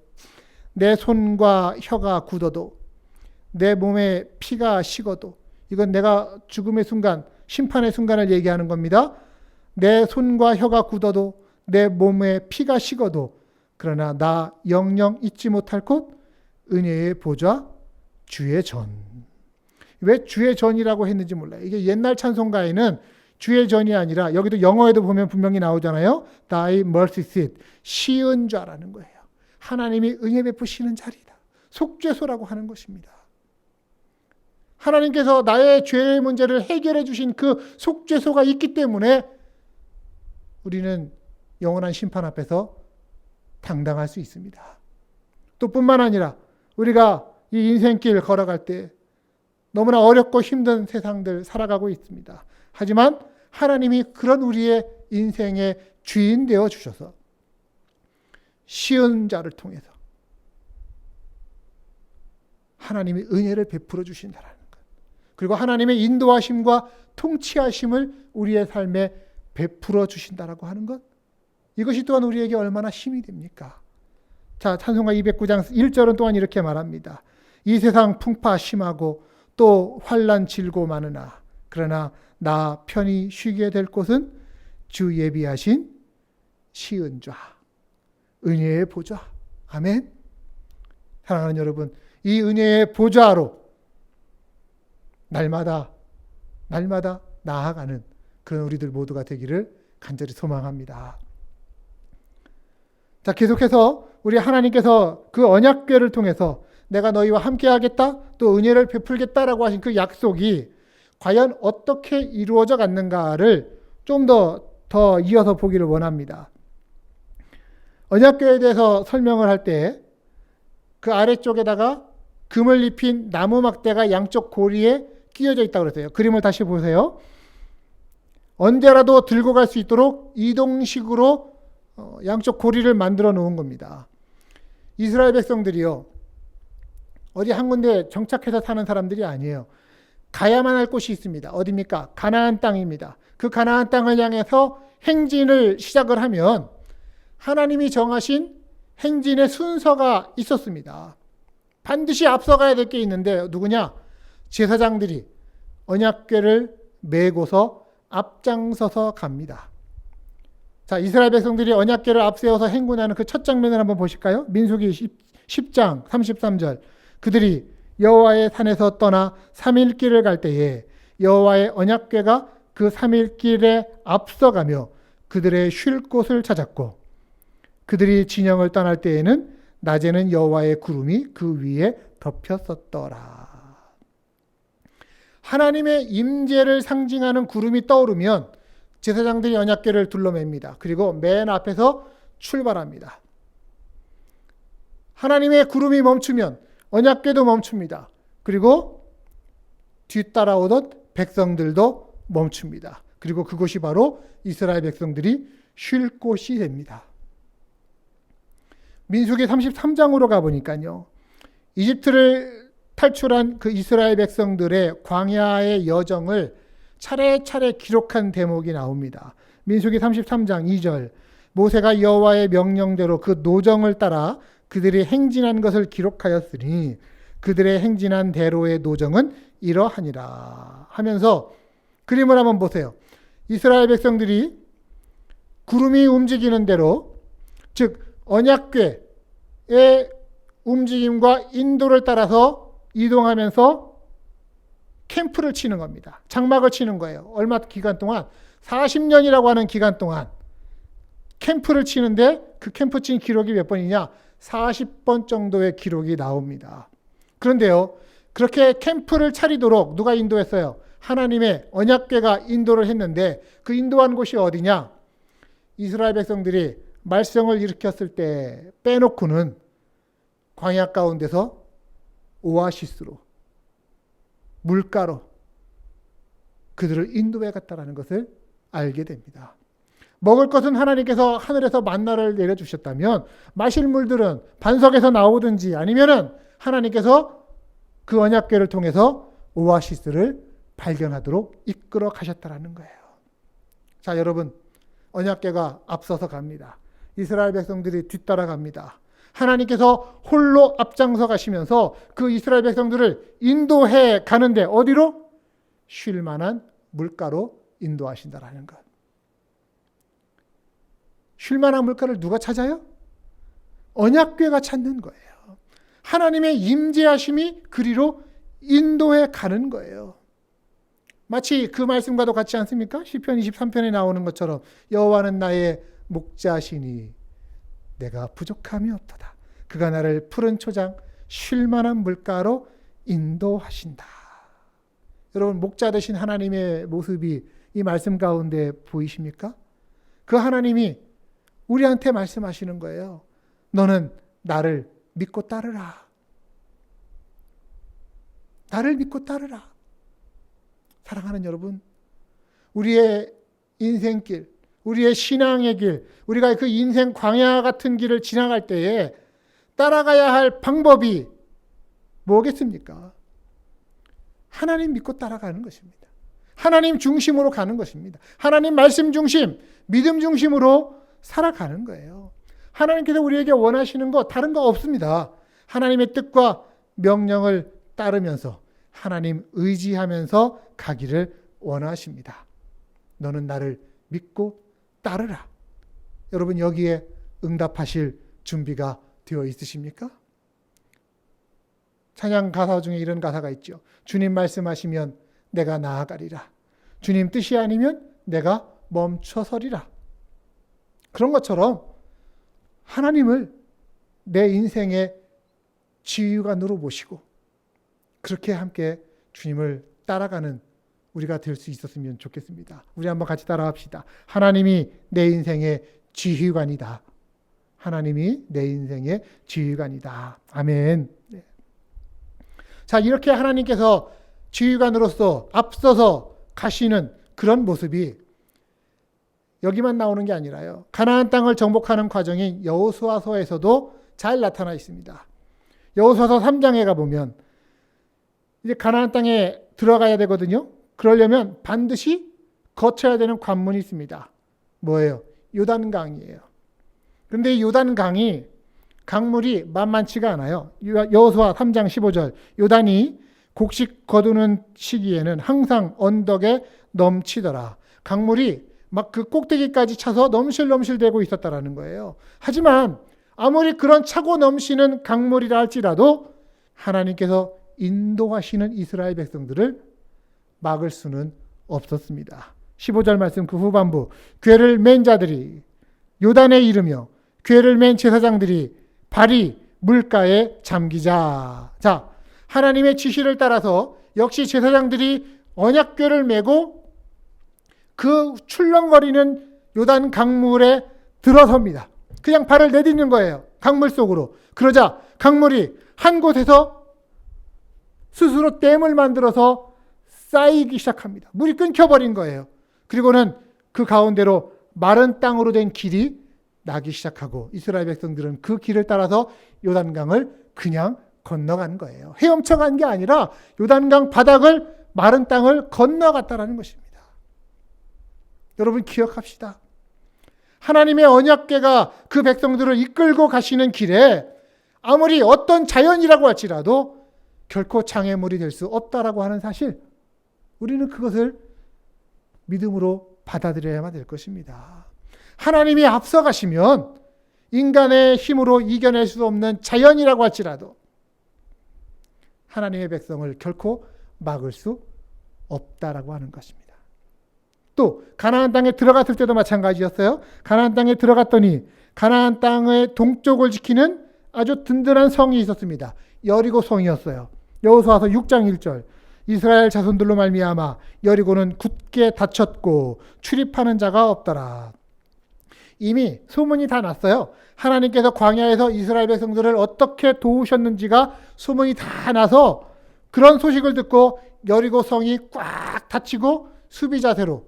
내 손과 혀가 굳어도, 내 몸에 피가 식어도, 이건 내가 죽음의 순간, 심판의 순간을 얘기하는 겁니다. 내 손과 혀가 굳어도, 내 몸에 피가 식어도, 그러나 나 영영 잊지 못할 곳, 은혜의 보좌, 주의 전. 왜 주의 전이라고 했는지 몰라요. 이게 옛날 찬송가에는 주의 전이 아니라, 여기도 영어에도 보면 분명히 나오잖아요. Thy mercy seat, 시은좌라는 거예요. 하나님이 은혜 베푸시는 자리다. 속죄소라고 하는 것입니다. 하나님께서 나의 죄의 문제를 해결해 주신 그 속죄소가 있기 때문에 우리는 영원한 심판 앞에서 당당할 수 있습니다. 또 뿐만 아니라 우리가 이 인생길 걸어갈 때 너무나 어렵고 힘든 세상들 살아가고 있습니다. 하지만 하나님이 그런 우리의 인생의 주인 되어 주셔서 시은 자를 통해서 하나님이 은혜를 베풀어 주신다라는 것. 그리고 하나님의 인도하심과 통치하심을 우리의 삶에 베풀어 주신다라고 하는 것. 이것이 또한 우리에게 얼마나 힘이 됩니까? 자, 찬송가 209장 1절은 또한 이렇게 말합니다. 이 세상 풍파 심하고 또 환난 질고 많으나 그러나 나 편히 쉬게 될 곳은 주 예비하신 시은좌, 은혜의 보좌. 아멘. 사랑하는 여러분, 이 은혜의 보좌로 날마다 나아가는 그런 우리들 모두가 되기를 간절히 소망합니다. 자, 계속해서 우리 하나님께서 그 언약궤를 통해서 내가 너희와 함께 하겠다, 또 은혜를 베풀겠다라고 하신 그 약속이 과연 어떻게 이루어져 갔는가를 좀 더 이어서 보기를 원합니다. 언약궤에 대해서 설명을 할 때 그 아래쪽에다가 금을 입힌 나무 막대가 양쪽 고리에 끼워져 있다고 그랬어요. 그림을 다시 보세요. 언제라도 들고 갈 수 있도록 이동식으로 양쪽 고리를 만들어 놓은 겁니다. 이스라엘 백성들이요, 어디 한 군데 정착해서 사는 사람들이 아니에요. 가야만 할 곳이 있습니다. 어디입니까? 가나안 땅입니다. 그 가나안 땅을 향해서 행진을 시작을 하면 하나님이 정하신 행진의 순서가 있었습니다. 반드시 앞서가야 될 게 있는데 누구냐? 제사장들이 언약궤를 메고서 앞장서서 갑니다. 자, 이스라엘 백성들이 언약궤를 앞세워서 행군하는 그 첫 장면을 한번 보실까요? 민수기 10장 33절. 그들이 여호와의 산에서 떠나 3일 길을 갈 때에 여호와의 언약궤가 그 3일 길에 앞서가며 그들의 쉴 곳을 찾았고, 그들이 진영을 떠날 때에는 낮에는 여호와의 구름이 그 위에 덮였었더라. 하나님의 임재를 상징하는 구름이 떠오르면 제사장들이 언약궤를 둘러맵니다. 그리고 맨 앞에서 출발합니다. 하나님의 구름이 멈추면 언약궤도 멈춥니다. 그리고 뒤따라오던 백성들도 멈춥니다. 그리고 그곳이 바로 이스라엘 백성들이 쉴 곳이 됩니다. 민수기 33장으로 가보니까요, 이집트를 탈출한 그 이스라엘 백성들의 광야의 여정을 차례차례 기록한 대목이 나옵니다. 민수기 33장 2절, 모세가 여호와의 명령대로 그 노정을 따라 그들이 행진한 것을 기록하였으니 그들의 행진한 대로의 노정은 이러하니라 하면서 그림을 한번 보세요. 이스라엘 백성들이 구름이 움직이는 대로, 즉 언약궤의 움직임과 인도를 따라서 이동하면서 캠프를 치는 겁니다. 장막을 치는 거예요. 얼마 기간 동안, 40년이라고 하는 기간 동안 캠프를 치는데 그 캠프 친 기록이 몇 번이냐? 40번 정도의 기록이 나옵니다. 그런데요, 그렇게 캠프를 차리도록 누가 인도했어요? 하나님의 언약궤가 인도를 했는데 그 인도한 곳이 어디냐? 이스라엘 백성들이 말썽을 일으켰을 때 빼놓고는 광야 가운데서 오아시스로, 물가로 그들을 인도해 갔다라는 것을 알게 됩니다. 먹을 것은 하나님께서 하늘에서 만나를 내려주셨다면 마실 물들은 반석에서 나오든지 아니면은 하나님께서 그 언약궤를 통해서 오아시스를 발견하도록 이끌어 가셨다라는 거예요. 자, 여러분, 언약궤가 앞서서 갑니다. 이스라엘 백성들이 뒤따라갑니다. 하나님께서 홀로 앞장서 가시면서 그 이스라엘 백성들을 인도해 가는데 어디로? 쉴 만한 물가로 인도하신다라는 것. 쉴 만한 물가를 누가 찾아요? 언약궤가 찾는 거예요. 하나님의 임재하심이 그리로 인도해 가는 거예요. 마치 그 말씀과도 같지 않습니까? 시편 23편에 나오는 것처럼 여호와는 나의 목자시니 내가 부족함이 없도다. 그가 나를 푸른 초장 쉴 만한 물가로 인도하신다. 여러분, 목자 되신 하나님의 모습이 이 말씀 가운데 보이십니까? 그 하나님이 우리한테 말씀하시는 거예요. 너는 나를 믿고 따르라. 나를 믿고 따르라. 사랑하는 여러분, 우리의 인생길, 우리의 신앙의 길, 우리가 그 인생 광야 같은 길을 지나갈 때에 따라가야 할 방법이 뭐겠습니까? 하나님 믿고 따라가는 것입니다. 하나님 중심으로 가는 것입니다. 하나님 말씀 중심, 믿음 중심으로 살아가는 거예요. 하나님께서 우리에게 원하시는 거 다른 거 없습니다. 하나님의 뜻과 명령을 따르면서 하나님 의지하면서 가기를 원하십니다. 너는 나를 믿고 따르라. 여러분, 여기에 응답하실 준비가 되어 있으십니까? 찬양 가사 중에 이런 가사가 있죠. 주님 말씀하시면 내가 나아가리라. 주님 뜻이 아니면 내가 멈춰서리라. 그런 것처럼 하나님을 내 인생의 지휘관으로 모시고 그렇게 함께 주님을 따라가는 우리가 될 수 있었으면 좋겠습니다. 우리 한번 같이 따라합시다. 하나님이 내 인생의 지휘관이다. 하나님이 내 인생의 지휘관이다. 아멘. 네. 자, 이렇게 하나님께서 지휘관으로서 앞서서 가시는 그런 모습이 여기만 나오는 게 아니라요. 가나안 땅을 정복하는 과정인 여호수아서에서도 잘 나타나 있습니다. 여호수아서 3장에 가보면 이제 가나안 땅에 들어가야 되거든요. 그러려면 반드시 거쳐야 되는 관문이 있습니다. 뭐예요? 요단강이에요. 그런데 이 요단강이 강물이 만만치가 않아요. 여호수아 3장 15절 요단이 곡식 거두는 시기에는 항상 언덕에 넘치더라. 강물이 막 그 꼭대기까지 차서 넘실넘실대고 있었다라는 거예요. 하지만 아무리 그런 차고 넘치는 강물이라 할지라도 하나님께서 인도하시는 이스라엘 백성들을 막을 수는 없었습니다. 15절 말씀 그 후반부 궤를 맨 자들이 요단에 이르며 궤를 맨 제사장들이 발이 물가에 잠기자. 자, 하나님의 지시를 따라서 역시 제사장들이 언약궤를 메고 그 출렁거리는 요단 강물에 들어섭니다. 그냥 발을 내딛는 거예요. 강물 속으로. 그러자 강물이 한 곳에서 스스로 댐을 만들어서 쌓이기 시작합니다. 물이 끊겨버린 거예요. 그리고는 그 가운데로 마른 땅으로 된 길이 나기 시작하고 이스라엘 백성들은 그 길을 따라서 요단강을 그냥 건너간 거예요. 헤엄쳐 간 게 아니라 요단강 바닥을 마른 땅을 건너갔다라는 것입니다. 여러분 기억합시다. 하나님의 언약궤가 그 백성들을 이끌고 가시는 길에 아무리 어떤 자연이라고 할지라도 결코 장애물이 될 수 없다라고 하는 사실, 우리는 그것을 믿음으로 받아들여야만 될 것입니다. 하나님이 앞서 가시면 인간의 힘으로 이겨낼 수 없는 자연이라고 할지라도 하나님의 백성을 결코 막을 수 없다라고 하는 것입니다. 또 가나안 땅에 들어갔을 때도 마찬가지였어요. 가나안 땅에 들어갔더니 가나안 땅의 동쪽을 지키는 아주 든든한 성이 있었습니다. 여리고 성이었어요. 여호수아서 6장 1절 이스라엘 자손들로 말미암아 여리고는 굳게 닫혔고 출입하는 자가 없더라. 이미 소문이 다 났어요. 하나님께서 광야에서 이스라엘 백성들을 어떻게 도우셨는지가 소문이 다 나서 그런 소식을 듣고 여리고 성이 꽉 닫히고 수비 자세로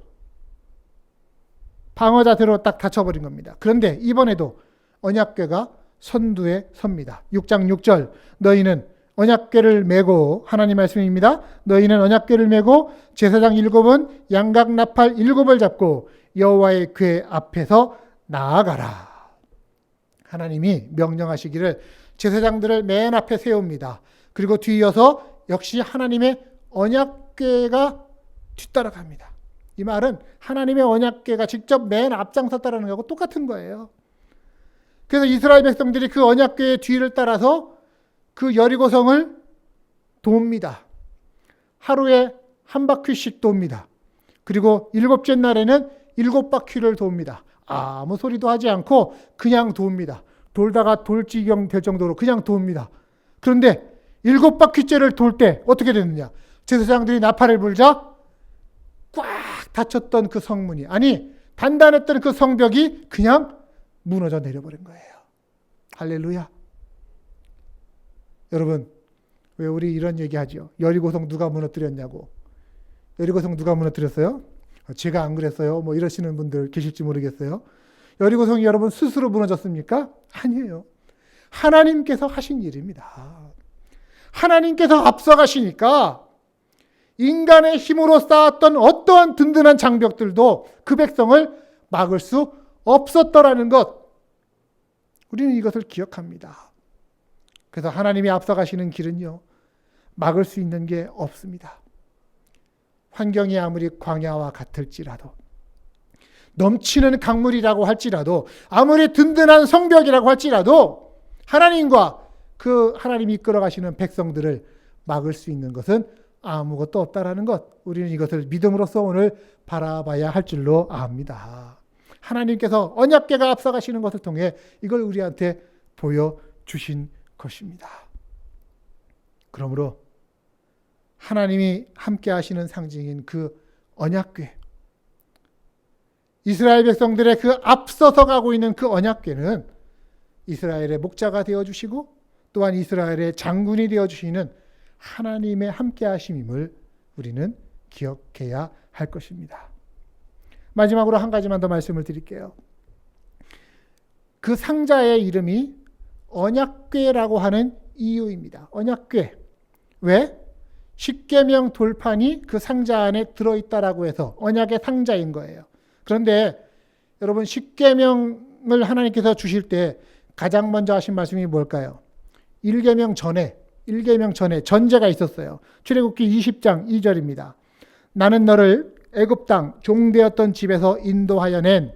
방어 자세로 딱 닫혀버린 겁니다. 그런데 이번에도 언약궤가 선두에 섭니다. 6장 6절 너희는 언약궤를 메고 하나님 말씀입니다. 너희는 언약궤를 메고 제사장 7은 양각 나팔 7을 잡고 여호와의 궤 앞에서 나아가라. 하나님이 명령하시기를 제사장들을 맨 앞에 세웁니다. 그리고 뒤이어서 역시 하나님의 언약궤가 뒤따라갑니다. 이 말은 하나님의 언약궤가 직접 맨 앞장섰다라는 거하고 똑같은 거예요. 그래서 이스라엘 백성들이 그 언약궤의 뒤를 따라서 그 여리고성을 돕니다. 하루에 한 바퀴씩 돕니다. 그리고 7째 날에는 7바퀴를 돕니다. 아무 소리도 하지 않고 그냥 돕니다. 돌다가 돌지경 될 정도로 그냥 돕니다. 그런데 7바퀴째를 돌 때 어떻게 되느냐? 제사장들이 나팔을 불자 꽉 닫혔던 그 성문이, 아니 단단했던 그 성벽이 그냥 무너져 내려버린 거예요. 할렐루야. 여러분, 왜 우리 이런 얘기하죠? 여리고성 누가 무너뜨렸냐고. 여리고성 누가 무너뜨렸어요? 제가 안 그랬어요. 뭐 이러시는 분들 계실지 모르겠어요. 여리고성이 여러분 스스로 무너졌습니까? 아니에요. 하나님께서 하신 일입니다. 하나님께서 앞서가시니까 인간의 힘으로 쌓았던 어떠한 든든한 장벽들도 그 백성을 막을 수 없었더라는 것. 우리는 이것을 기억합니다. 그래서 하나님이 앞서가시는 길은요, 막을 수 있는 게 없습니다. 환경이 아무리 광야와 같을지라도, 넘치는 강물이라고 할지라도, 아무리 든든한 성벽이라고 할지라도 하나님과 그 하나님이 이끌어가시는 백성들을 막을 수 있는 것은 아무것도 없다라는 것, 우리는 이것을 믿음으로써 오늘 바라봐야 할 줄로 압니다. 하나님께서 언약궤가 앞서가시는 것을 통해 이걸 우리한테 보여주신 것입니다. 그러므로 하나님이 함께 하시는 상징인 그 언약궤, 이스라엘 백성들의 그 앞서서 가고 있는 그 언약궤는 이스라엘의 목자가 되어주시고 또한 이스라엘의 장군이 되어주시는 하나님의 함께 하심임을 우리는 기억해야 할 것입니다. 마지막으로 한 가지만 더 말씀을 드릴게요. 그 상자의 이름이 언약궤라고 하는 이유입니다. 언약궤. 왜? 십계명 돌판이 그 상자 안에 들어있다라고 해서 언약의 상자인 거예요. 그런데 여러분, 십계명을 하나님께서 주실 때 가장 먼저 하신 말씀이 뭘까요? 1계명 전에 전제가 있었어요. 출애굽기 20장 2절입니다. 나는 너를 애굽 땅 종되었던 집에서 인도하여 낸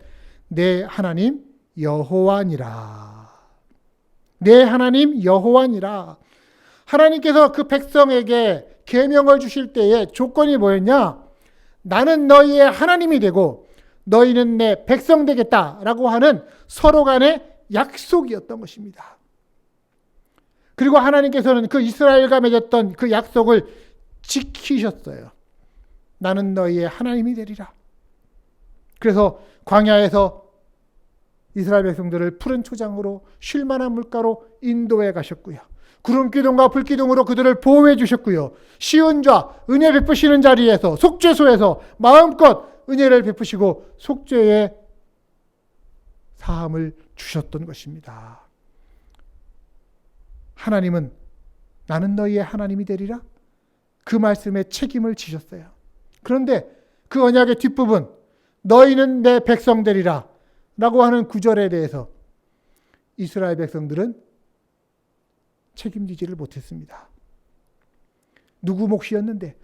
내 하나님 여호와니라. 내 하나님 여호와니라. 하나님께서 그 백성에게 계명을 주실 때에 조건이 뭐였냐? 나는 너희의 하나님이 되고 너희는 내 백성 되겠다라고 하는 서로 간의 약속이었던 것입니다. 그리고 하나님께서는 그 이스라엘과 맺었던 그 약속을 지키셨어요. 나는 너희의 하나님이 되리라. 그래서 광야에서 이스라엘 백성들을 푸른 초장으로 쉴 만한 물가로 인도해 가셨고요. 구름 기둥과 불 기둥으로 그들을 보호해 주셨고요. 시은 자, 은혜 베푸시는 자리에서, 속죄소에서 마음껏 은혜를 베푸시고 속죄의 사함을 주셨던 것입니다. 하나님은 나는 너희의 하나님이 되리라. 그 말씀에 책임을 지셨어요. 그런데 그 언약의 뒷부분, 너희는 내 백성 되리라 라고 하는 구절에 대해서 이스라엘 백성들은 책임지지를 못했습니다. 누구 몫이었는데?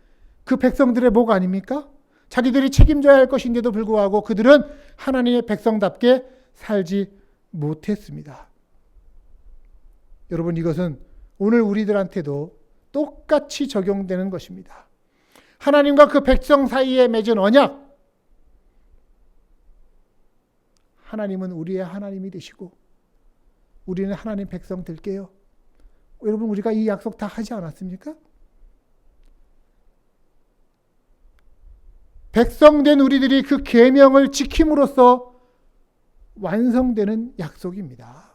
그 백성들의 목 아닙니까? 자기들이 책임져야 할 것인데도 불구하고 그들은 하나님의 백성답게 살지 못했습니다. 여러분, 이것은 오늘 우리들한테도 똑같이 적용되는 것입니다. 하나님과 그 백성 사이에 맺은 언약, 하나님은 우리의 하나님이 되시고 우리는 하나님 백성 될게요. 여러분, 우리가 이 약속 다 하지 않았습니까? 백성된 우리들이 그 계명을 지킴으로써 완성되는 약속입니다.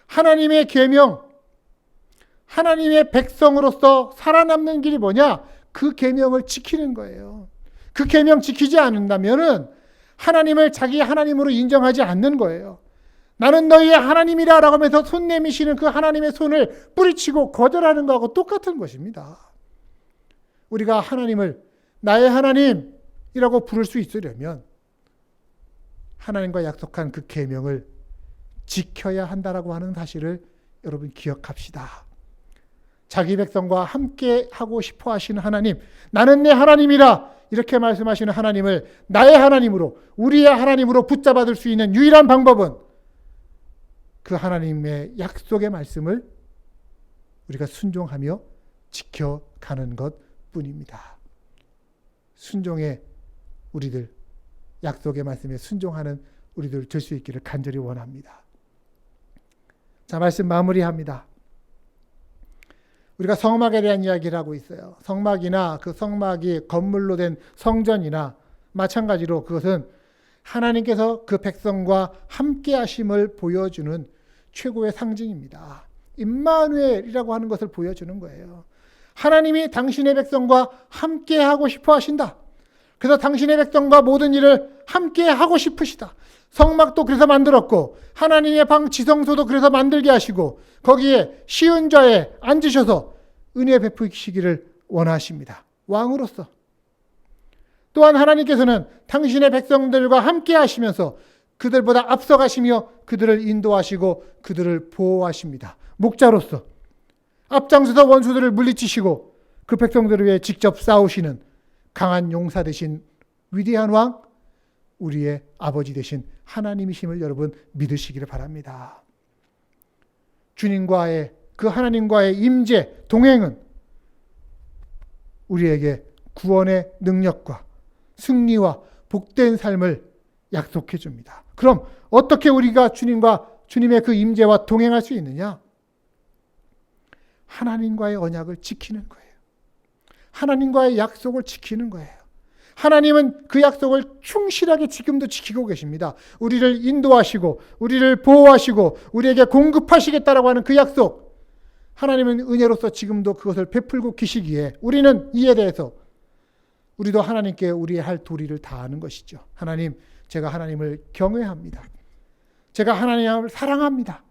하나님의 계명, 하나님의 백성으로서 살아남는 길이 뭐냐? 그 계명을 지키는 거예요. 그 계명 지키지 않는다면은 하나님을 자기 하나님으로 인정하지 않는 거예요. 나는 너희의 하나님이라 라고 하면서 손 내미시는 그 하나님의 손을 뿌리치고 거절하는 것하고 똑같은 것입니다. 우리가 하나님을 나의 하나님이라고 부를 수 있으려면 하나님과 약속한 그 계명을 지켜야 한다라고 하는 사실을 여러분 기억합시다. 자기 백성과 함께 하고 싶어 하시는 하나님, 나는 내 하나님이라 이렇게 말씀하시는 하나님을 나의 하나님으로, 우리의 하나님으로 붙잡아둘 수 있는 유일한 방법은 그 하나님의 약속의 말씀을 우리가 순종하며 지켜가는 것뿐입니다. 순종의 우리들, 약속의 말씀에 순종하는 우리들 될 수 있기를 간절히 원합니다. 자, 말씀 마무리합니다. 우리가 성막에 대한 이야기를 하고 있어요. 성막이나 그 성막이 건물로 된 성전이나 마찬가지로 그것은 하나님께서 그 백성과 함께 하심을 보여주는 최고의 상징입니다. 임마누엘이라고 하는 것을 보여주는 거예요. 하나님이 당신의 백성과 함께 하고 싶어 하신다. 그래서 당신의 백성과 모든 일을 함께 하고 싶으시다. 성막도 그래서 만들었고 하나님의 방 지성소도 그래서 만들게 하시고 거기에 시은 자에 앉으셔서 은혜 베푸시기를 원하십니다. 왕으로서. 또한 하나님께서는 당신의 백성들과 함께 하시면서 그들보다 앞서가시며 그들을 인도하시고 그들을 보호하십니다. 목자로서 앞장서서 원수들을 물리치시고 그 백성들을 위해 직접 싸우시는 강한 용사 되신 위대한 왕, 우리의 아버지 되신 하나님이심을 여러분 믿으시기를 바랍니다. 주님과의 그 하나님과의 임재, 동행은 우리에게 구원의 능력과 승리와 복된 삶을 약속해 줍니다. 그럼 어떻게 우리가 주님의 그 임재와 동행할 수 있느냐? 하나님과의 언약을 지키는 거예요. 하나님과의 약속을 지키는 거예요. 하나님은 그 약속을 충실하게 지금도 지키고 계십니다. 우리를 인도하시고 우리를 보호하시고 우리에게 공급하시겠다라고 하는 그 약속, 하나님은 은혜로서 지금도 그것을 베풀고 계시기에 우리는 이에 대해서 우리도 하나님께 우리의 할 도리를 다하는 것이죠. 하나님, 제가 하나님을 경외합니다. 제가 하나님을 사랑합니다.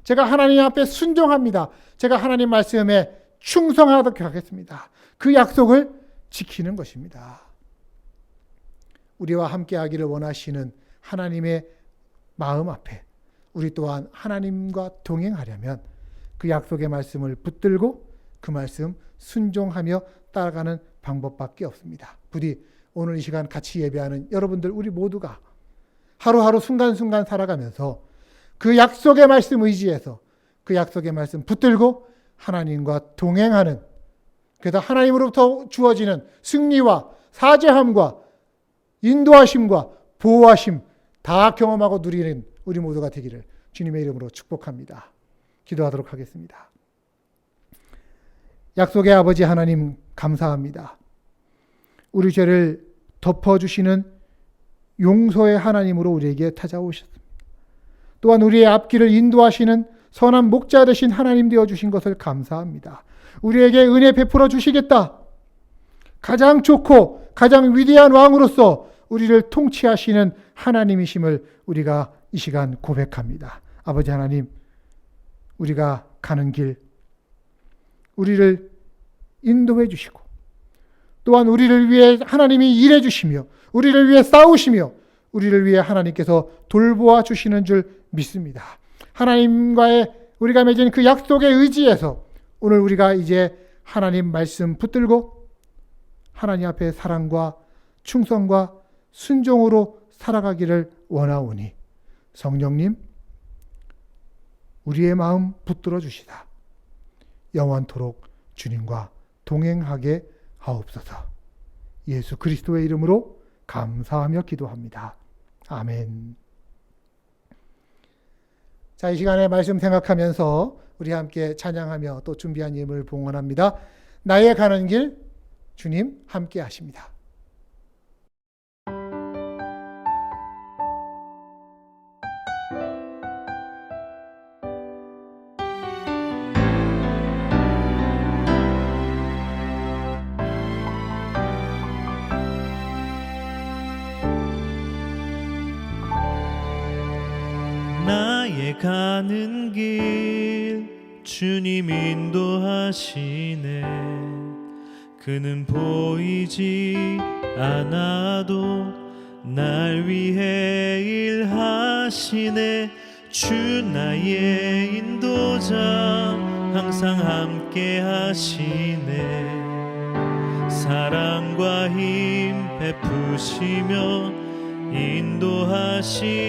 제가 하나님 앞에 순종합니다. 제가 하나님 말씀에 충성하도록 하겠습니다. 그 약속을 지키는 것입니다. 우리와 함께 하기를 원하시는 하나님의 마음 앞에 우리 또한 하나님과 동행하려면 그 약속의 말씀을 붙들고 그 말씀 순종하며 따라가는 방법밖에 없습니다. 부디 오늘 이 시간 같이 예배하는 여러분들, 우리 모두가 하루하루 순간순간 살아가면서 그 약속의 말씀 의지해서 그 약속의 말씀 붙들고 하나님과 동행하는, 그래서 하나님으로부터 주어지는 승리와 사죄함과 인도하심과 보호하심 다 경험하고 누리는 우리 모두가 되기를 주님의 이름으로 축복합니다. 기도하도록 하겠습니다. 약속의 아버지 하나님, 감사합니다. 우리 죄를 덮어주시는 용서의 하나님으로 우리에게 찾아오셨습니다. 또한 우리의 앞길을 인도하시는 선한 목자 되신 하나님 되어주신 것을 감사합니다. 우리에게 은혜 베풀어 주시겠다. 가장 좋고 가장 위대한 왕으로서 우리를 통치하시는 하나님이심을 우리가 이 시간 고백합니다. 아버지 하나님, 우리가 가는 길, 우리를 인도해 주시고 또한 우리를 위해 하나님이 일해 주시며 우리를 위해 싸우시며 우리를 위해 하나님께서 돌보아 주시는 줄 믿습니다. 하나님과의 우리가 맺은 그 약속에 의지해서 오늘 우리가 이제 하나님 말씀 붙들고 하나님 앞에 사랑과 충성과 순종으로 살아가기를 원하오니 성령님, 우리의 마음 붙들어 주시다. 영원토록 주님과 동행하게 하옵소서. 예수 그리스도의 이름으로 감사하며 기도합니다. 아멘. 자, 이 시간에 말씀 생각하면서 우리 함께 찬양하며 또 준비한 예물 봉헌합니다. 나의 가는 길 주님 함께 하십니다. 나의 가는 길 주님 인도하시네. 그는 보이지 않아도 날 위해 일하시네. 주 나의 인도자 항상 함께 하시네. 사랑과 힘 베푸시며 인도하시네.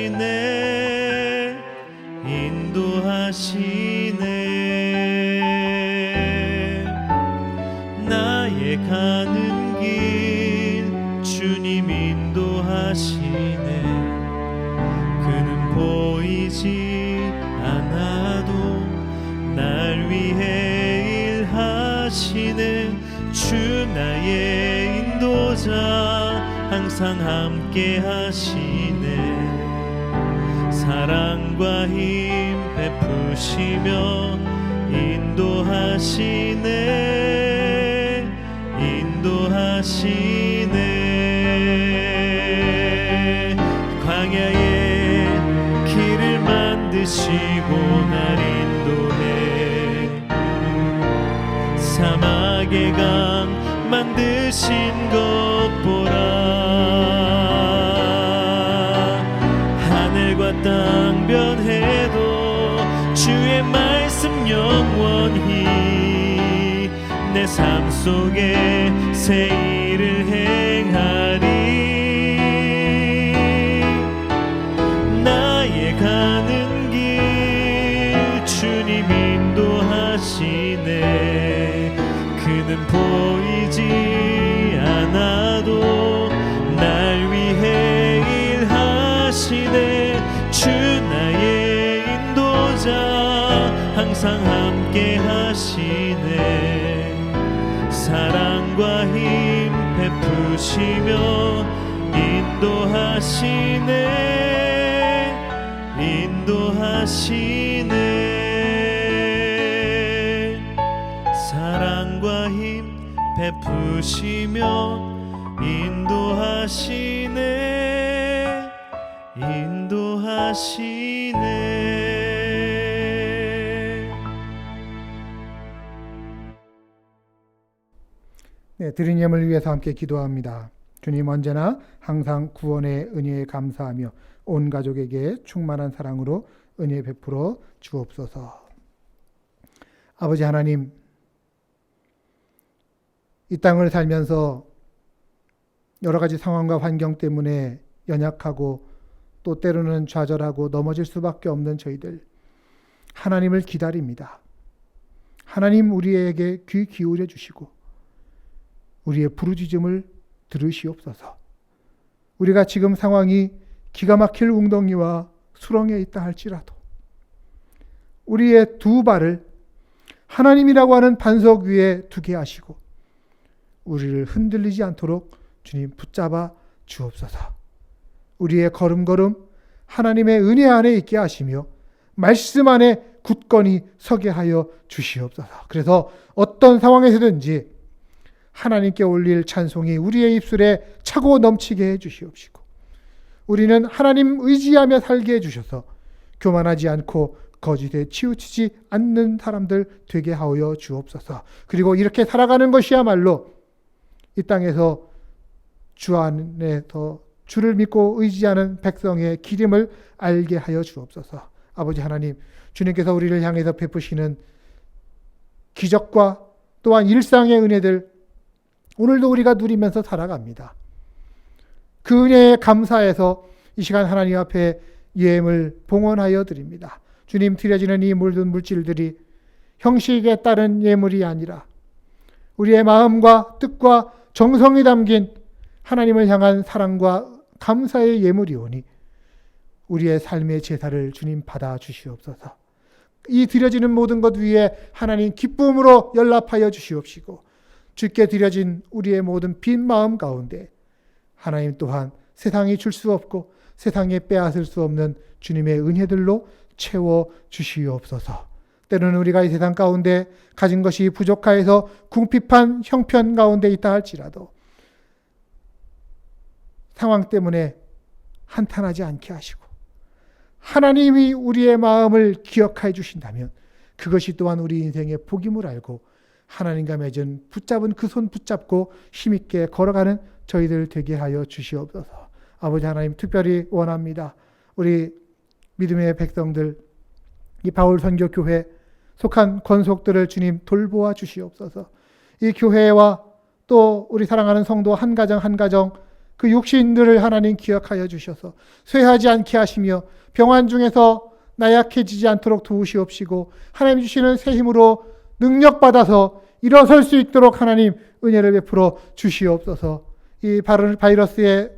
인도하시네. 나의 가는 길 주님 인도하시네. 그는 보이지 않아도 날 위해 일하시네. 주 나의 인도자 항상 함께 하시네. 사랑과 힘 베푸시며 인도하시네. 인도하시네. 광야에 길을 만드시고 날 인도해. 사막의 강 만드신 것 보라. 땅 변해도 주의 말씀 영원히 내 삶 속에 새 일을 행하리. 나의 가는 길 주님 인도하시네. 그는 보이지 않아도 날 위해 일하시네. 주 나의 인도자 항상 함께 하시네. 사랑과 힘 베푸 베푸시며 인도하시네 사랑과 힘 베푸시며 인도하시네 네, 드린 예물 위해서 함께 기도합니다. 주님, 언제나 항상 구원의 은혜에 감사하며 온 가족에게 충만한 사랑으로 은혜 베풀어 주옵소서. 아버지 하나님, 이 땅을 살면서 여러 가지 상황과 환경 때문에 연약하고 또 때로는 좌절하고 넘어질 수밖에 없는 저희들, 하나님을 기다립니다. 하나님, 우리에게 귀 기울여 주시고 우리의 부르짖음을 들으시옵소서. 우리가 지금 상황이 기가 막힐 웅덩이와 수렁에 있다 할지라도 우리의 두 발을 하나님이라고 하는 반석 위에 두게 하시고 우리를 흔들리지 않도록 주님 붙잡아 주옵소서. 우리의 걸음걸음 하나님의 은혜 안에 있게 하시며 말씀 안에 굳건히 서게 하여 주시옵소서. 그래서 어떤 상황에서든지 하나님께 올릴 찬송이 우리의 입술에 차고 넘치게 해주시옵시고 우리는 하나님 의지하며 살게 해주셔서 교만하지 않고 거짓에 치우치지 않는 사람들 되게 하여 주옵소서. 그리고 이렇게 살아가는 것이야말로 이 땅에서 주 안에서 주를 믿고 의지하는 백성의 기름을 알게 하여 주옵소서. 아버지 하나님, 주님께서 우리를 향해서 베푸시는 기적과 또한 일상의 은혜들 오늘도 우리가 누리면서 살아갑니다. 그 은혜에 감사해서 이 시간 하나님 앞에 예물 봉헌하여 드립니다. 주님, 드려지는 이 모든 물질들이 형식에 따른 예물이 아니라 우리의 마음과 뜻과 정성이 담긴 하나님을 향한 사랑과 감사의 예물이오니 우리의 삶의 제사를 주님 받아 주시옵소서. 이 드려지는 모든 것 위에 하나님 기쁨으로 연락하여 주시옵시고 주께 드려진 우리의 모든 빈 마음 가운데 하나님 또한 세상이 줄 수 없고 세상에 빼앗을 수 없는 주님의 은혜들로 채워 주시옵소서. 때로는 우리가 이 세상 가운데 가진 것이 부족하여서 궁핍한 형편 가운데 있다 할지라도 상황 때문에 한탄하지 않게 하시고 하나님이 우리의 마음을 기억하여 주신다면 그것이 또한 우리 인생의 복임을 알고 하나님과 맺은 붙잡은 그 손 붙잡고 힘있게 걸어가는 저희들 되게 하여 주시옵소서. 아버지 하나님, 특별히 원합니다. 우리 믿음의 백성들, 이 바울 선교 교회 속한 권속들을 주님 돌보아 주시옵소서. 이 교회와 또 우리 사랑하는 성도 한 가정 한 가정 그 육신들을 하나님 기억하여 주셔서 쇠하지 않게 하시며 병환 중에서 나약해지지 않도록 도우시옵시고 하나님 주시는 새 힘으로 능력받아서 일어설 수 있도록 하나님 은혜를 베풀어 주시옵소서. 이 바이러스의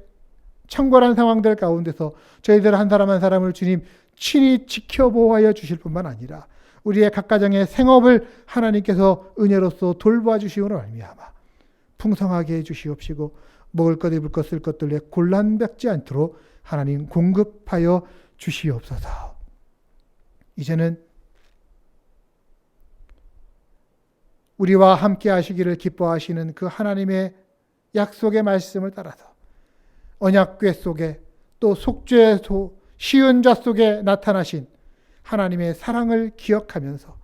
청궐한 상황들 가운데서 저희들 한 사람 한 사람을 주님 친히 지켜보호하여 주실 뿐만 아니라 우리의 각 가정의 생업을 하나님께서 은혜로서 돌보아 주시오로 말미암아 풍성하게 해주시옵시고 먹을 것 입을 것 쓸 것들에 곤란받지 않도록 하나님 공급하여 주시옵소서. 이제는 우리와 함께 하시기를 기뻐하시는 그 하나님의 약속의 말씀을 따라서 언약궤 속에 또 속죄 시은 자 속에 나타나신 하나님의 사랑을 기억하면서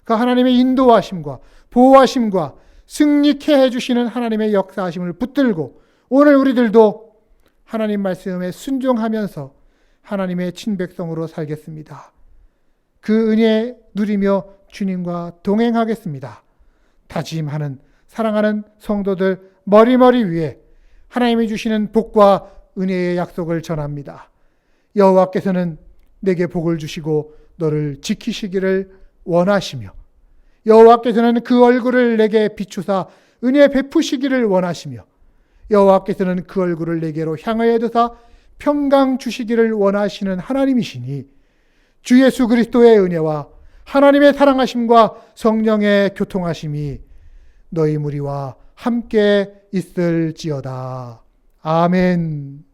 그 하나님의 인도하심과 보호하심과 승리케 해주시는 하나님의 역사하심을 붙들고 오늘 우리들도 하나님 말씀에 순종하면서 하나님의 친백성으로 살겠습니다. 그 은혜 누리며 주님과 동행하겠습니다. 다짐하는 사랑하는 성도들 머리머리 위에 하나님이 주시는 복과 은혜의 약속을 전합니다. 여호와께서는 내게 복을 주시고 너를 지키시기를 원하시며 여호와께서는 그 얼굴을 내게 비추사 은혜 베푸시기를 원하시며 여호와께서는 그 얼굴을 내게로 향하여 드사 평강 주시기를 원하시는 하나님이시니 주 예수 그리스도의 은혜와 하나님의 사랑하심과 성령의 교통하심이 너희 무리와 함께 있을지어다. 아멘.